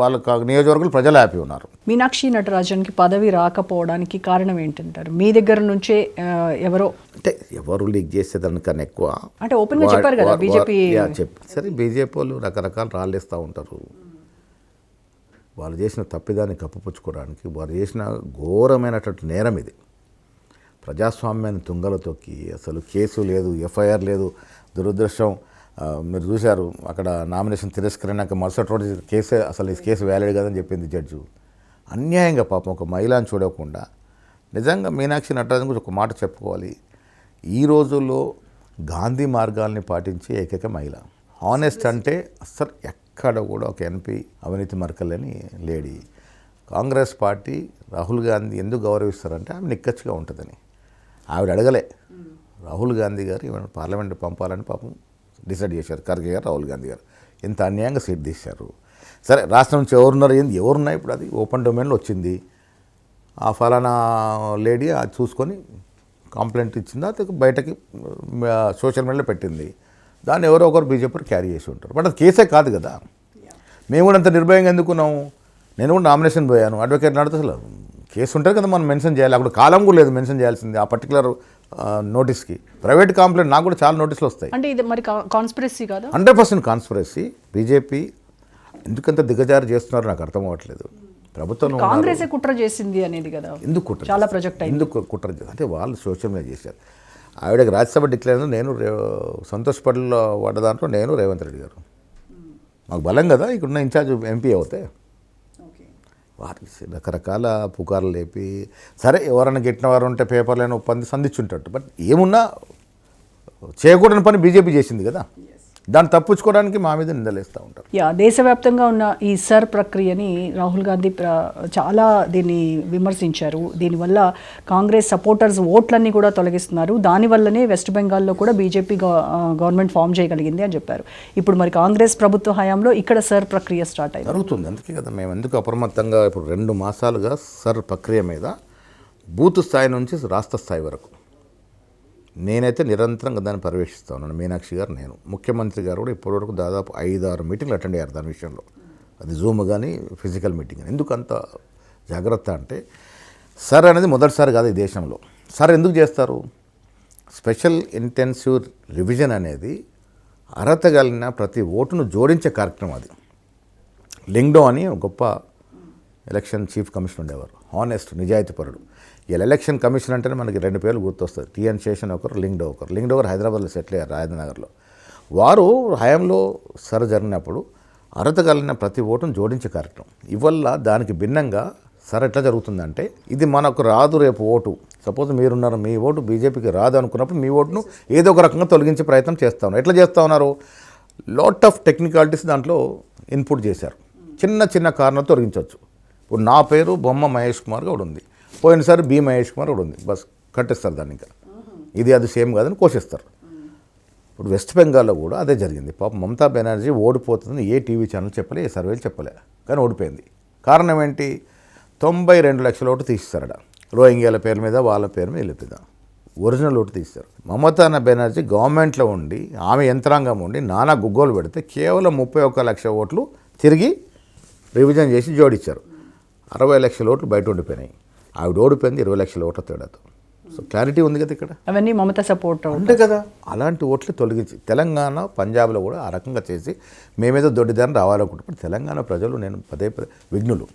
వాళ్ళ నియోజకవర్గాలు ప్రజలు హ్యాపీ ఉన్నారు. మీనాక్షి నటరాజన్కి పదవి రాకపోవడానికి కారణం ఏంటంటారు? మీ దగ్గర నుంచే ఎవరో అంటే ఎవరు లీక్ చేసేదానికన్నా ఎక్కువ అంటే ఓపెన్గా చెప్పారు కదా బీజేపీ. సరే, బీజేపీ వాళ్ళు రకరకాల రాళ్ళేస్తూ ఉంటారు. వాళ్ళు చేసిన తప్పిదాన్ని కప్పిపుచ్చుకోవడానికి వారు చేసిన ఘోరమైనటువంటి నేరం ఇది. ప్రజాస్వామ్యాన్ని తుంగలో తొక్కి అసలు కేసు లేదు, ఎఫ్ఐఆర్ లేదు. దురదృష్టం మీరు చూశారు, అక్కడ నామినేషన్ తిరస్కరణకు మరుసటి రోజు అసలు ఈ కేసు వ్యాలిడ్ కాదని చెప్పింది జడ్జు. అన్యాయంగా పాపం ఒక మహిళను చూడకుండా. నిజంగా మీనాక్షి నటరాజన్ గురించి ఒక మాట చెప్పుకోవాలి. ఈ రోజుల్లో గాంధీ మార్గాల్ని పాటించే ఏకైక మహిళ. హానెస్ట్ అంటే అసలు ఎక్కడ కూడా ఒక ఎంపీ అవినీతి మరకలేని లేడీ. కాంగ్రెస్ పార్టీ రాహుల్ గాంధీ ఎందుకు గౌరవిస్తారంటే ఆమె నిక్కచ్చిగా ఉంటుందని. ఆవిడ అడగలే, రాహుల్ గాంధీ గారు ఈమెను పార్లమెంట్ పంపాలని పాపం డిసైడ్ చేశారు. ఖర్గే గారు, రాహుల్ గాంధీ గారు ఎంత అన్యాయంగా సీట్ తీశారు. సరే, రాష్ట్రం నుంచి ఎవరున్నారు ఇప్పుడు? అది ఓపెన్ డొమైన్లో వచ్చింది. ఆ ఫలానా లేడీ అది చూసుకొని కంప్లైంట్ ఇచ్చిందా, బయటకి సోషల్ మీడియాలో పెట్టింది. దాన్ని ఎవరో ఒకరు బీజేపీ క్యారీ చేసి ఉంటారు. బట్ అది కేసే కాదు కదా. మేము కూడా అంత నిర్భయంగా ఎందుకున్నాము? నేను కూడా నామినేషన్ పోయాను, అడ్వకేట్ నడితే అసలు కేసు ఉంటుంది కదా, మనం మెన్షన్ చేయాలి. అక్కడ కాలం కూడా లేదు మెన్షన్ చేయాల్సింది ఆ పర్టికులర్ నోటీస్కి. ప్రైవేట్ కంప్లైంట్ నాకు కూడా చాలా నోటీసులు వస్తాయి. అంటే ఇది మరి కాన్స్పిరసీ కాదా? 100% కాన్స్పిరసీ. బీజేపీ ఎందుకంత దిగజారు చేస్తున్నారో నాకు అర్థం అవ్వట్లేదు. ప్రభుత్వం కాంగ్రెస్ కుట్ర చేసింది అనేది కదా. ఎందుకు కుట్ర? చాలా ప్రాజెక్ట్ ఎందుకు కుట్ర అంటే వాళ్ళు సోషల్ మీడియా చేశారు. ఆవిడకి రాజ్యసభ డిక్లేర్ నేను సంతోషపడ్డ దాంట్లో నేను రేవంత్ రెడ్డి గారు మాకు బలం కదా, ఇక్కడున్న ఇన్ఛార్జ్ ఎంపీ అవుతే వారికి రకరకాల పుకార్లు లేపి. సరే, ఎవరైనా గిట్టిన వారు ఉంటే పేపర్లైనా ఒప్పంది సంధించుంటాడు. బట్ ఏమున్నా చేయకూడని పని బీజేపీ చేసింది కదా, దాన్ని తప్పించుకోవడానికి మా మీద నిందలేస్తూ ఉంటారు. దేశవ్యాప్తంగా ఉన్న ఈ సర్ ప్రక్రియని రాహుల్ గాంధీ చాలా దీన్ని విమర్శించారు. దీనివల్ల కాంగ్రెస్ సపోర్టర్స్ ఓట్లన్నీ కూడా తొలగిస్తున్నారు. దానివల్లనే వెస్ట్ బెంగాల్లో కూడా బీజేపీ గవర్నమెంట్ ఫామ్ చేయగలిగింది అని చెప్పారు. ఇప్పుడు మరి కాంగ్రెస్ ప్రభుత్వ హయాంలో ఇక్కడ సర్ ప్రక్రియ స్టార్ట్ అయింది, జరుగుతుంది. అందుకే కదా మేము ఎందుకు అప్రమత్తంగా ఇప్పుడు 2 మాసాలుగా సర్ ప్రక్రియ మీద బూత్ స్థాయి నుంచి రాష్ట్ర స్థాయి వరకు నేనైతే నిరంతరంగా దాన్ని పర్యవేక్షిస్తూ ఉన్నాను. మీనాక్షి గారు, నేను, ముఖ్యమంత్రి గారు కూడా ఇప్పటివరకు దాదాపు 5-6 మీటింగ్లు అటెండ్ అయ్యారు దాని విషయంలో. అది జూమ్ కానీ ఫిజికల్ మీటింగ్ కానీ. ఎందుకు అంత జాగ్రత్త అంటే సార్ అనేది మొదటిసారి కాదు ఈ దేశంలో. సార్ ఎందుకు చేస్తారు? స్పెషల్ ఇంటెన్సివ్ రివిజన్ అనేది అర్హత కలిగిన ప్రతి ఓటును జోడించే కార్యక్రమం. అది లింగ్డో అని ఒక గొప్ప ఎలక్షన్ చీఫ్ కమిషనర్ ఉండేవారు, హానెస్ట్ నిజాయితీపరుడు. ఇలా ఎలక్షన్ కమిషన్ అంటేనే మనకి 2 పేర్లు గుర్తొస్తుంది, టిఎన్ శేషన్ ఒకరు, లింగ్డో ఒకరు. లింగ్డో గారు హైదరాబాద్లో సెటిల్ అయ్యారు, రాజేంద్రనగర్లో. వారు హయాంలో జరిగినప్పుడు అర్హత కలిగిన ప్రతి ఓటును జోడించే కార్యక్రమం. ఇవల్ల దానికి భిన్నంగా సార్ ఎట్లా జరుగుతుందంటే, ఇది మనకు రాదు రేపు ఓటు, సపోజ్ మీరున్నారు, మీ ఓటు బీజేపీకి రాదు అనుకున్నప్పుడు మీ ఓటును ఏదో ఒక రకంగా తొలగించే ప్రయత్నం చేస్తూ ఉన్నారు. ఎట్లా చేస్తూ ఉన్నారు? లాట్ ఆఫ్ టెక్నికాలిటీస్ దాంట్లో ఇన్పుట్ చేశారు. చిన్న చిన్న కారణాలు తొలగించవచ్చు. ఇప్పుడు నా పేరు బొమ్మ మహేష్ కుమార్ కూడా ఉంది, పోయినసారి బి మహేష్ కుమార్ కూడా ఉంది, బస్ కట్టేస్తారు దాన్ని. ఇంకా ఇది అది సేమ్ కాదని కోసేస్తారు. ఇప్పుడు వెస్ట్ బెంగాల్లో కూడా అదే జరిగింది. పాప మమతా బెనర్జీ ఓడిపోతుందని ఏ టీవీ ఛానల్ చెప్పలే, ఏ సర్వేలు చెప్పలే, కానీ ఓడిపోయింది. కారణం ఏంటి? 92 లక్షల ఓటు తీస్తారట. రోహింగ్యాల పేరు మీద, వాళ్ళ పేరు మీద వెళ్ళిపోయిందా, ఒరిజినల్ ఓటు తీస్తారు. మమతా బెనర్జీ గవర్నమెంట్లో ఉండి, ఆమె యంత్రాంగం ఉండి నానా గుగ్గోలు పెడితే కేవలం 31 లక్షల ఓట్లు తిరిగి రివిజన్ చేసి జోడించారు. 60 లక్షల ఓట్లు బయట ఉండిపోయినాయి. ఆవిడ ఓడిపోయింది 20 లక్షల ఓట్ల తేడాతో. సో క్లారిటీ ఉంది కదా ఇక్కడ. అవన్నీ మమతా సపోర్ట్ అంతే కదా. అలాంటి ఓట్లు తొలగించి తెలంగాణ, పంజాబ్లో కూడా ఆ రకంగా చేసి మేమేదో దొడ్డిదాన్ని రావాలనుకుంటున్నాం. తెలంగాణ ప్రజలు, నేను పదే విఘ్నులు,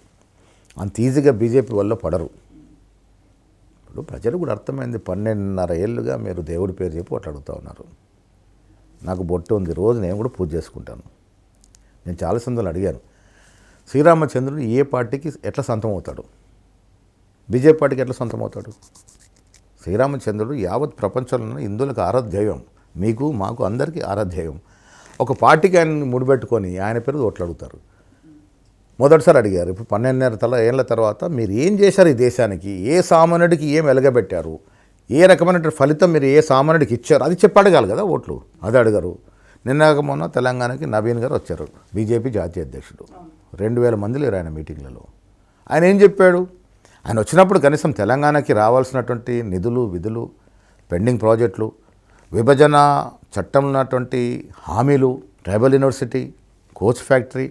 అంత ఈజీగా బీజేపీ వల్ల పడరు. ఇప్పుడు ప్రజలు కూడా అర్థమైంది. 12.5 ఏళ్ళుగా మీరు దేవుడి పేరు చెప్పి అట్లా అడుగుతూ ఉన్నారు. నాకు బొట్టు ఉంది, రోజు నేను కూడా పూజ చేసుకుంటాను. నేను చాలా సందర్భాలు అడిగాను, శ్రీరామచంద్రుడు ఏ పార్టీకి ఎట్లా సొంతం అవుతాడు, బీజేపీ పార్టీకి ఎట్లా సొంతం అవుతాడు? శ్రీరామచంద్రుడు యావత్ ప్రపంచంలో హిందువులకు ఆరాధ్యేయం, మీకు మాకు అందరికీ ఆరాధ్యేయం. ఒక పార్టీకి ఆయన ముడిపెట్టుకొని ఆయన పేరు ఓట్లు అడుగుతారు. మొదటిసారి అడిగారు, ఇప్పుడు 12.5 ఏళ్ళ తర్వాత మీరు ఏం చేశారు ఈ దేశానికి, ఏ సామాన్యుడికి ఏం వెలగబెట్టారు, ఏ రకమైన ఫలితం మీరు ఏ సామాన్యుడికి ఇచ్చారు, అది చెప్పి అడగాలి కదా ఓట్లు. అది అడగరు. నిన్నగా మొన్న తెలంగాణకి నవీన్ గారు వచ్చారు, బీజేపీ జాతీయ అధ్యక్షుడు. 2000 మంది లేరు ఆయన మీటింగ్లలో. ఆయన ఏం చెప్పాడు? ఆయన వచ్చినప్పుడు కనీసం తెలంగాణకి రావాల్సినటువంటి నిధులు, విధులు, పెండింగ్ ప్రాజెక్టులు, విభజన చట్టం ఉన్నటువంటి హామీలు, ట్రైబల్ యూనివర్సిటీ, కోచ్ ఫ్యాక్టరీ,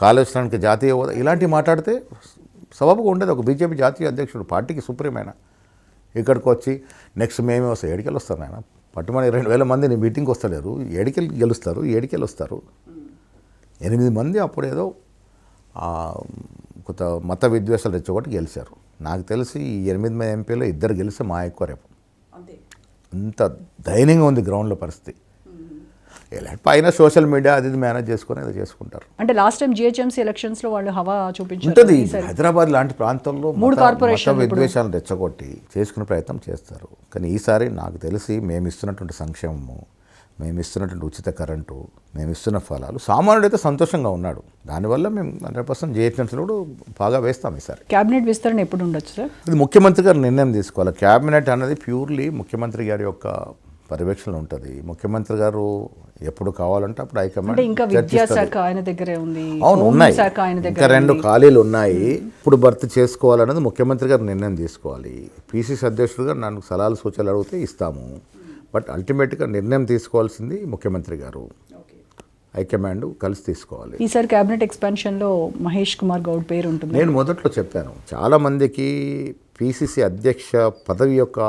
కాళేశ్వరానికి జాతీయ హోదా, ఇలాంటివి మాట్లాడితే సబబుగా ఉండేది. ఒక బీజేపీ జాతీయ అధ్యక్షుడు, పార్టీకి సుప్రీం ఆయన ఇక్కడికి వచ్చి నెక్స్ట్ మేమే వస్తాం, ఏడికెళ్ళి వస్తారు ఆయన, పట్టుమని 2000 మంది నీ మీటింగ్కి వస్తలేరు, ఏడికెళ్ళి గెలుస్తారు, ఏడికెళ్ళి వస్తారు. 8 మంది అప్పుడేదో కొంత మత విద్వేషాలు రెచ్చగొట్టి గెలిచారు. నాకు తెలిసి ఈ 8 మంది ఎంపీలో 2 గెలిస్తే మా ఎక్కువ రేపు. అంత దయనీయంగా ఉంది గ్రౌండ్లో పరిస్థితి. ఇలా పైన సోషల్ మీడియా అది మేనేజ్ చేసుకొని ఏదో చేసుకుంటారు. అంటే లాస్ట్ టైం జిహెచ్ఎంసీ ఎలక్షన్స్లో వాళ్ళు హవా చూపించారు. ఉంటుంది హైదరాబాద్ లాంటి ప్రాంతంలో 3 కార్పొరేషన్ విద్వేషాలను రెచ్చగొట్టి చేసుకునే ప్రయత్నం చేస్తారు. కానీ ఈసారి నాకు తెలిసి మేము ఇస్తున్నటువంటి సంక్షేమము, మేము ఇస్తున్నటువంటి ఉచిత కరెంటు, మేము ఇస్తున్న ఫలాలు సామాన్యుడు అయితే సంతోషంగా ఉన్నాడు. దానివల్ల మేము 100% జిహెచ్ఎంసీలో కూడా బాగా వేస్తాం ఈసారి. క్యాబినెట్ విస్తరణ ఎప్పుడు ఉండొచ్చు సార్? ఇది ముఖ్యమంత్రి గారు నిర్ణయం తీసుకోవాలి. క్యాబినెట్ అనేది ప్యూర్లీ ముఖ్యమంత్రి గారి యొక్క పర్యవేక్షణ ఉంటుంది. ముఖ్యమంత్రి గారు ఎప్పుడు కావాలంటే అప్పుడు హైకమాండ్ ఇంకా విద్యాశాఖ ఆయన దగ్గరే ఉంది, అవును ఉన్నాయి, ఆయన ఇంకా 2 ఖాళీలు ఉన్నాయి, ఇప్పుడు భర్తీ చేసుకోవాలన్నది ముఖ్యమంత్రి గారు నిర్ణయం తీసుకోవాలి. పీసీసీ అధ్యక్షుడుగా నన్ను సలహాలు సూచనలు అడిగితే ఇస్తాము, బట్ అల్టిమేట్గా నిర్ణయం తీసుకోవాల్సింది ముఖ్యమంత్రి గారు, హైకమాండ్ కలిసి తీసుకోవాలి. ఈసారి క్యాబినెట్ ఎక్స్పాన్షన్లో మహేష్ కుమార్ గౌడ్ పేరు ఉంటుంది. నేను మొదట్లో చెప్పాను, చాలామందికి పీసీసీ అధ్యక్ష పదవి యొక్క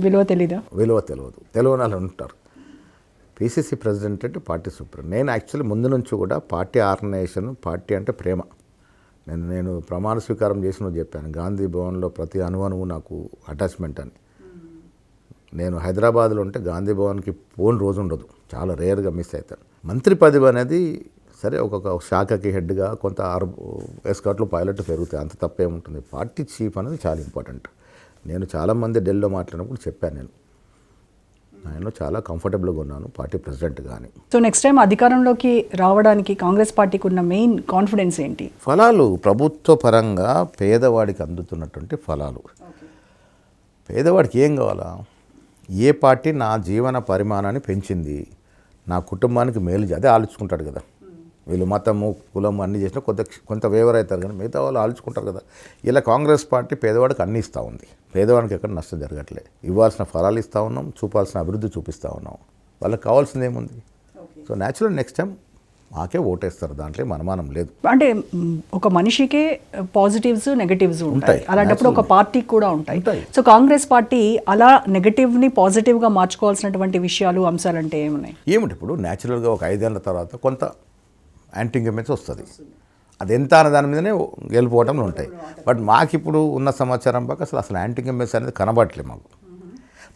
విలువ తెలియదు, తెలియని వాళ్ళు ఉంటారు. పీసీసీ ప్రెసిడెంట్ అంటే పార్టీ సూపర్. నేను యాక్చువల్లీ ముందు నుంచి కూడా పార్టీ ఆర్గనైజేషన్, పార్టీ అంటే ప్రేమ. నేను ప్రమాణ స్వీకారం చేసిన చెప్పాను, గాంధీ భవన్లో ప్రతి అణువు నాకు అటాచ్మెంట్ అని. నేను హైదరాబాద్లో ఉంటే గాంధీ భవన్కి పోని రోజు ఉండదు, చాలా రేర్గా మిస్ అవుతాను. మంత్రి పదవి అనేది సరే ఒక్కొక్క శాఖకి హెడ్గా కొంత ఎస్కాట్లు పైలట్ పెరుగుతాయి, అంత తప్పేముంటుంది. పార్టీ చీఫ్ అనేది చాలా ఇంపార్టెంట్. నేను చాలామంది ఢిల్లీలో మాట్లాడినప్పుడు చెప్పాను, నేను చాలా కంఫర్టబుల్గా ఉన్నాను పార్టీ ప్రెసిడెంట్ కానీ. సో నెక్స్ట్ టైం అధికారంలోకి రావడానికి కాంగ్రెస్ పార్టీకి ఉన్న మెయిన్ కాన్ఫిడెన్స్ ఏంటి? ఫలాలు, ప్రభుత్వ పరంగా పేదవాడికి అందుతున్నటువంటి ఫలాలు. పేదవాడికి ఏం కావాలా? ఏ పార్టీ నా జీవన పరిమాణాన్ని పెంచింది, నా కుటుంబానికి మేలు అదే ఆలోచుకుంటాడు కదా. వీళ్ళు మతము, కులము అన్నీ చేసినా కొంత వేవర్ అవుతారు, కానీ మిగతా వాళ్ళు ఆలోచుకుంటారు కదా. ఇలా కాంగ్రెస్ పార్టీ పేదవాడికి అన్నీ ఇస్తూ ఉంది, పేదవాడికి ఎక్కడ నష్టం జరగట్లే. ఇవ్వాల్సిన ఫలాలు ఇస్తూ ఉన్నాం, చూపాల్సిన అభివృద్ధి చూపిస్తూ ఉన్నాం. వాళ్ళకి కావాల్సింది ఏముంది? సో న్యాచురల్ నెక్స్ట్ టైం మాకే ఓటేస్తారు, దాంట్లో మనమానం లేదు. అంటే ఒక మనిషికే పాజిటివ్స్ నెగటివ్స్ ఉంటాయి, అలాంటప్పుడు ఒక పార్టీకి కూడా ఉంటాయి. సో కాంగ్రెస్ పార్టీ అలా నెగటివ్ని పాజిటివ్గా మార్చుకోవాల్సినటువంటి విషయాలు అంశాలు అంటే ఏమున్నాయి? ఏమిటి ఇప్పుడు న్యాచురల్గా ఒక 5 ఏళ్ళ తర్వాత కొంత యాంటీ ఇన్కంబెన్సీ వస్తుంది, అది ఎంత అనే దాని మీదనే గెలిపోవటంలో ఉంటాయి. బట్ మాకు ఇప్పుడు ఉన్న సమాచారం బాగా అసలు యాంటీ ఇన్కంబెన్సీ అనేది కనబడట్లేదు మాకు.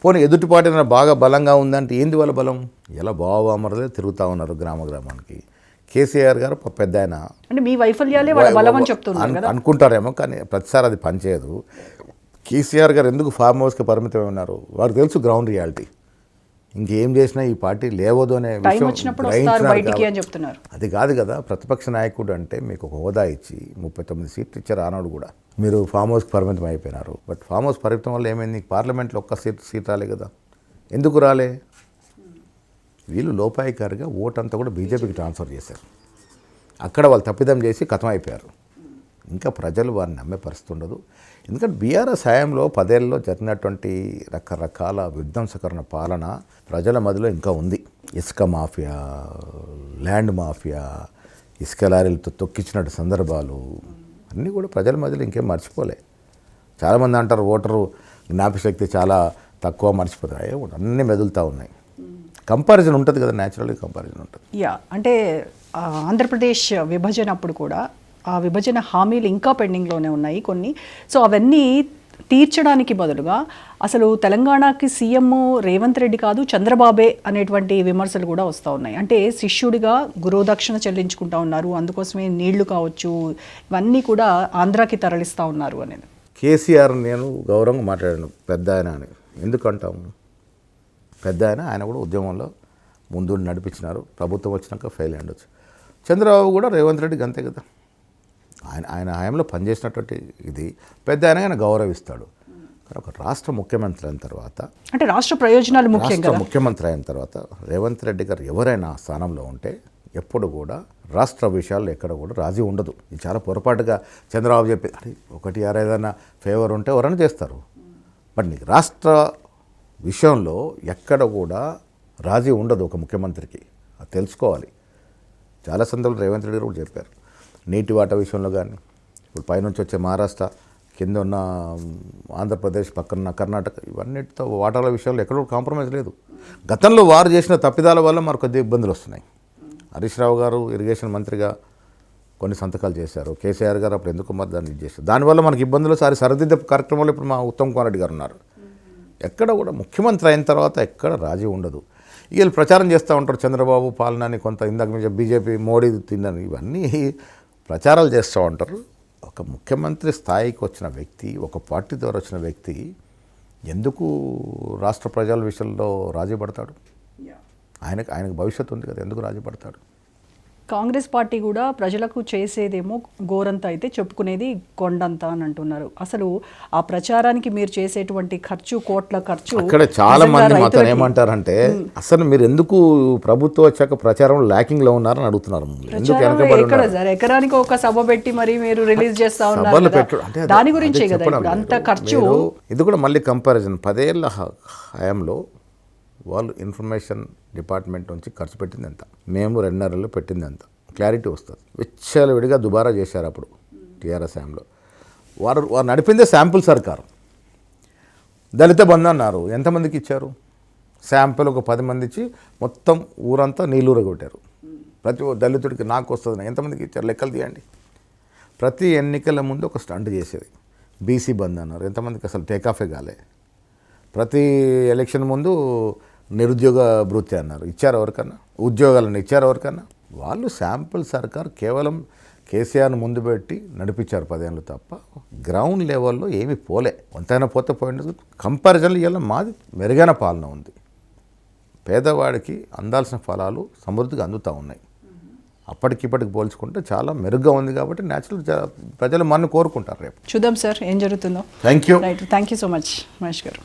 పోనీ ఎదుటి పార్టీ బాగా బలంగా ఉందంటే ఏంది వాళ్ళ బలం? ఇలా బావమరదే తిరుగుతూ ఉన్నారు గ్రామానికి. కేసీఆర్ గారు పెద్ద ఆయన, అంటే మీ వైఫల్యాలే వాళ్ళ బలం అని చెప్తున్నారు కదా అనుకుంటారేమో, కానీ ప్రతిసారి అది పనిచేయదు. కేసీఆర్ గారు ఎందుకు ఫామ్ హౌస్కి పరిమితమై ఉన్నారు? వారికి తెలుసు గ్రౌండ్ రియాలిటీ. ఇంకేం చేసినా ఈ పార్టీ లేవదు అనే విషయం చెప్తున్నారు. అది కాదు కదా, ప్రతిపక్ష నాయకుడు అంటే మీకు ఒక హోదా ఇచ్చి 39 సీట్లు ఇచ్చారు ఆనాడు కూడా. మీరు ఫామ్ హౌస్కి పరిమితం అయిపోయినారు. బట్ ఫామ్ హౌస్ పరిమితం వల్ల ఏమైంది? పార్లమెంట్లో ఒక్క సీట్ రాలే కదా. ఎందుకు రాలే? వీళ్ళు లోపాయికారిగా ఓటంతా కూడా బీజేపీకి ట్రాన్స్ఫర్ చేశారు. అక్కడ వాళ్ళు తప్పిదం చేసి కథం అయిపోయారు. ఇంకా ప్రజలు వారిని నమ్మే పరిస్థితి ఉండదు. ఎందుకంటే బీఆర్ఎస్ హయాంలో 10 ఏళ్ళలో జరిగినటువంటి రకరకాల విధ్వంసకరణ పాలన ప్రజల మధ్యలో ఇంకా ఉంది. ఇసుక మాఫియా, ల్యాండ్ మాఫియా, ఇసుక లారీలతో తొక్కించినట్టు సందర్భాలు అన్నీ కూడా ప్రజల మధ్యలో ఇంకేం మర్చిపోలే. చాలామంది అంటారు ఓటరు జ్ఞాపకశక్తి చాలా తక్కువ, మర్చిపోతాయి. అన్నీ మెదులుతూ ఉన్నాయి. కంపారిజన్ ఉంటుంది కదా, న్యాచురల్గా కంపారిజన్ ఉంటుంది. అంటే ఆంధ్రప్రదేశ్ విభజన అప్పుడు కూడా ఆ విభజన హామీలు ఇంకా పెండింగ్లోనే ఉన్నాయి కొన్ని. సో అవన్నీ తీర్చడానికి బదులుగా అసలు తెలంగాణకి సీఎం రేవంత్ రెడ్డి కాదు చంద్రబాబే అనేటువంటి విమర్శలు కూడా వస్తూ ఉన్నాయి. అంటే శిష్యుడిగా గురుదక్షిణ చెల్లించుకుంటా ఉన్నారు, అందుకోసమే నీళ్లు కావచ్చు ఇవన్నీ కూడా ఆంధ్రాకి తరలిస్తూ ఉన్నారు అనేది. కేసీఆర్ నేను గౌరవంగా మాట్లాడాను పెద్ద ఆయన అని. ఎందుకంటాము? పెద్ద ఆయన కూడా ఉద్యమంలో ముందు నడిపించినారు. ప్రభుత్వం వచ్చినాక ఫెయిల్ అయ్యొచ్చు. చంద్రబాబు కూడా రేవంత్ రెడ్డికి అంతే కదా. ఆయన హయాంలో పనిచేసినటువంటి ఇది పెద్ద ఆయన గౌరవిస్తాడు. కానీ ఒక రాష్ట్ర ముఖ్యమంత్రి అయిన తర్వాత, అంటే రాష్ట్ర ప్రయోజనాలు ముఖ్యం కదా, ముఖ్యమంత్రి అయిన తర్వాత రేవంత్ రెడ్డి గారు ఎవరైనా ఆ స్థానంలో ఉంటే ఎప్పుడు కూడా రాష్ట్ర విషయాల్లో ఎక్కడ కూడా రాజీ ఉండదు. ఇది చాలా పొరపాటుగా చంద్రబాబు చెప్పి అది 1 ఏదైనా ఫేవర్ ఉంటే ఎవరైనా చేస్తారు. బట్ నీకు రాష్ట్ర విషయంలో ఎక్కడ కూడా రాజీ ఉండదు ఒక ముఖ్యమంత్రికి. అది తెలుసుకోవాలి. చాలా సందర్భాలు రేవంత్ రెడ్డి గారు కూడా చెప్పారు. నీటి వాటా విషయంలో కానీ, ఇప్పుడు పైనుంచి వచ్చే మహారాష్ట్ర, కింద ఉన్న ఆంధ్రప్రదేశ్, పక్కన కర్ణాటక, ఇవన్నిటితో వాటాల విషయంలో ఎక్కడో కాంప్రమైజ్ లేదు. గతంలో వారు చేసిన తప్పిదాల వల్ల మరి కొద్దిగా ఇబ్బందులు వస్తున్నాయి. హరీష్ రావు గారు ఇరిగేషన్ మంత్రిగా కొన్ని సంతకాలు చేశారు. కేసీఆర్ గారు అప్పుడు ఎందుకు మరి దాన్ని చేశారు. దానివల్ల మనకి ఇబ్బందులు సరిదిద్దే కార్యక్రమంలో ఇప్పుడు మా ఉత్తమ్ కుమార్ రెడ్డి గారు ఉన్నారు. ఎక్కడ కూడా ముఖ్యమంత్రి అయిన తర్వాత ఎక్కడ రాజీ ఉండదు. వీళ్ళు ప్రచారం చేస్తూ ఉంటారు చంద్రబాబు పాలనని, కొంత ఇందాక మీద బీజేపీ మోడీ తిందని, ఇవన్నీ ప్రచారాలు చేస్తూ ఉంటారు. ఒక ముఖ్యమంత్రి స్థాయికి వచ్చిన వ్యక్తి, ఒక పార్టీ ద్వారా వచ్చిన వ్యక్తి ఎందుకు రాష్ట్ర ప్రజల విషయంలో రాజీ పడతాడు? ఆయనకు భవిష్యత్తు ఉంది కదా, ఎందుకు రాజీ పడతాడు? కాంగ్రెస్ పార్టీ కూడా ప్రజలకు చేసేదేమో గోరంత అయితే చెప్పుకునేది కొండంత అని అంటున్నారు. అసలు ఆ ప్రచారానికి మీరు చేసేటువంటి ఖర్చు, కోట్ల ఖర్చు, అక్కడ చాలా మంది మాత్రం ఏమంటారంటే అసలు మీరు ఎందుకు ప్రభుత్వం వచ్చాక ప్రచారం ల్యాకింగ్ లో ఉన్నారని అడుగుతున్నారు. ఎకరానికి ఒక సభ పెట్టి మరి మీరు రిలీజ్ చేస్తా ఉన్నారు, దాని గురించే కదా అంత ఖర్చు. ఇది కూడా మళ్ళీ కంపారిజన్ 10 ఏళ్ల హయాంలో వాళ్ళు ఇన్ఫర్మేషన్ డిపార్ట్మెంట్ నుంచి ఖర్చు పెట్టింది ఎంత, మేము 2.5 పెట్టింది ఎంత, క్లారిటీ వస్తుంది. విచ్చలవిడిగా దుబారా చేశారు అప్పుడు టీఆర్ఎస్ హయాంలో. వారు నడిపిందే శాంపుల్ సర్కారు. దళిత బంధు అన్నారు, ఎంతమందికి ఇచ్చారు? శాంపుల్ ఒక 10 మంది ఇచ్చి మొత్తం ఊరంతా నీళ్ళూరగొట్టారు. ప్రతి దళితుడికి నాకు వస్తుంది, ఎంతమందికి ఇచ్చారు లెక్కలు తీయండి. ప్రతి ఎన్నికల ముందు ఒక స్టంట్ చేసేది. బీసీ బంద్ అన్నారు, ఎంతమందికి అసలు టేకాఫే కాలే. ప్రతి ఎలక్షన్ ముందు నిరుద్యోగ భృతి అన్నారు, ఇచ్చారు ఎవరికన్నా? ఉద్యోగాలను ఇచ్చారు ఎవరికన్నా? వాళ్ళు శాంపుల్ సర్కార్ కేవలం కేసీఆర్ను ముందు పెట్టి నడిపించారు 10 ఏళ్ళు తప్ప గ్రౌండ్ లెవెల్లో ఏమీ పోలే. ఎంతైనా పోతే పోయింది. కంపారిజన్లు ఇవాళ మాది మెరుగైన పాలన ఉంది. పేదవాడికి అందాల్సిన ఫలాలు సమృద్ధిగా అందుతూ ఉన్నాయి. అప్పటికిప్పటికి పోల్చుకుంటే చాలా మెరుగ్గా ఉంది. కాబట్టి న్యాచురల్ ప్రజలు మన కోరుకుంటారు. రేపు చూద్దాం సార్ ఏం జరుగుతుందో. Thank you so much Mahesh గారు.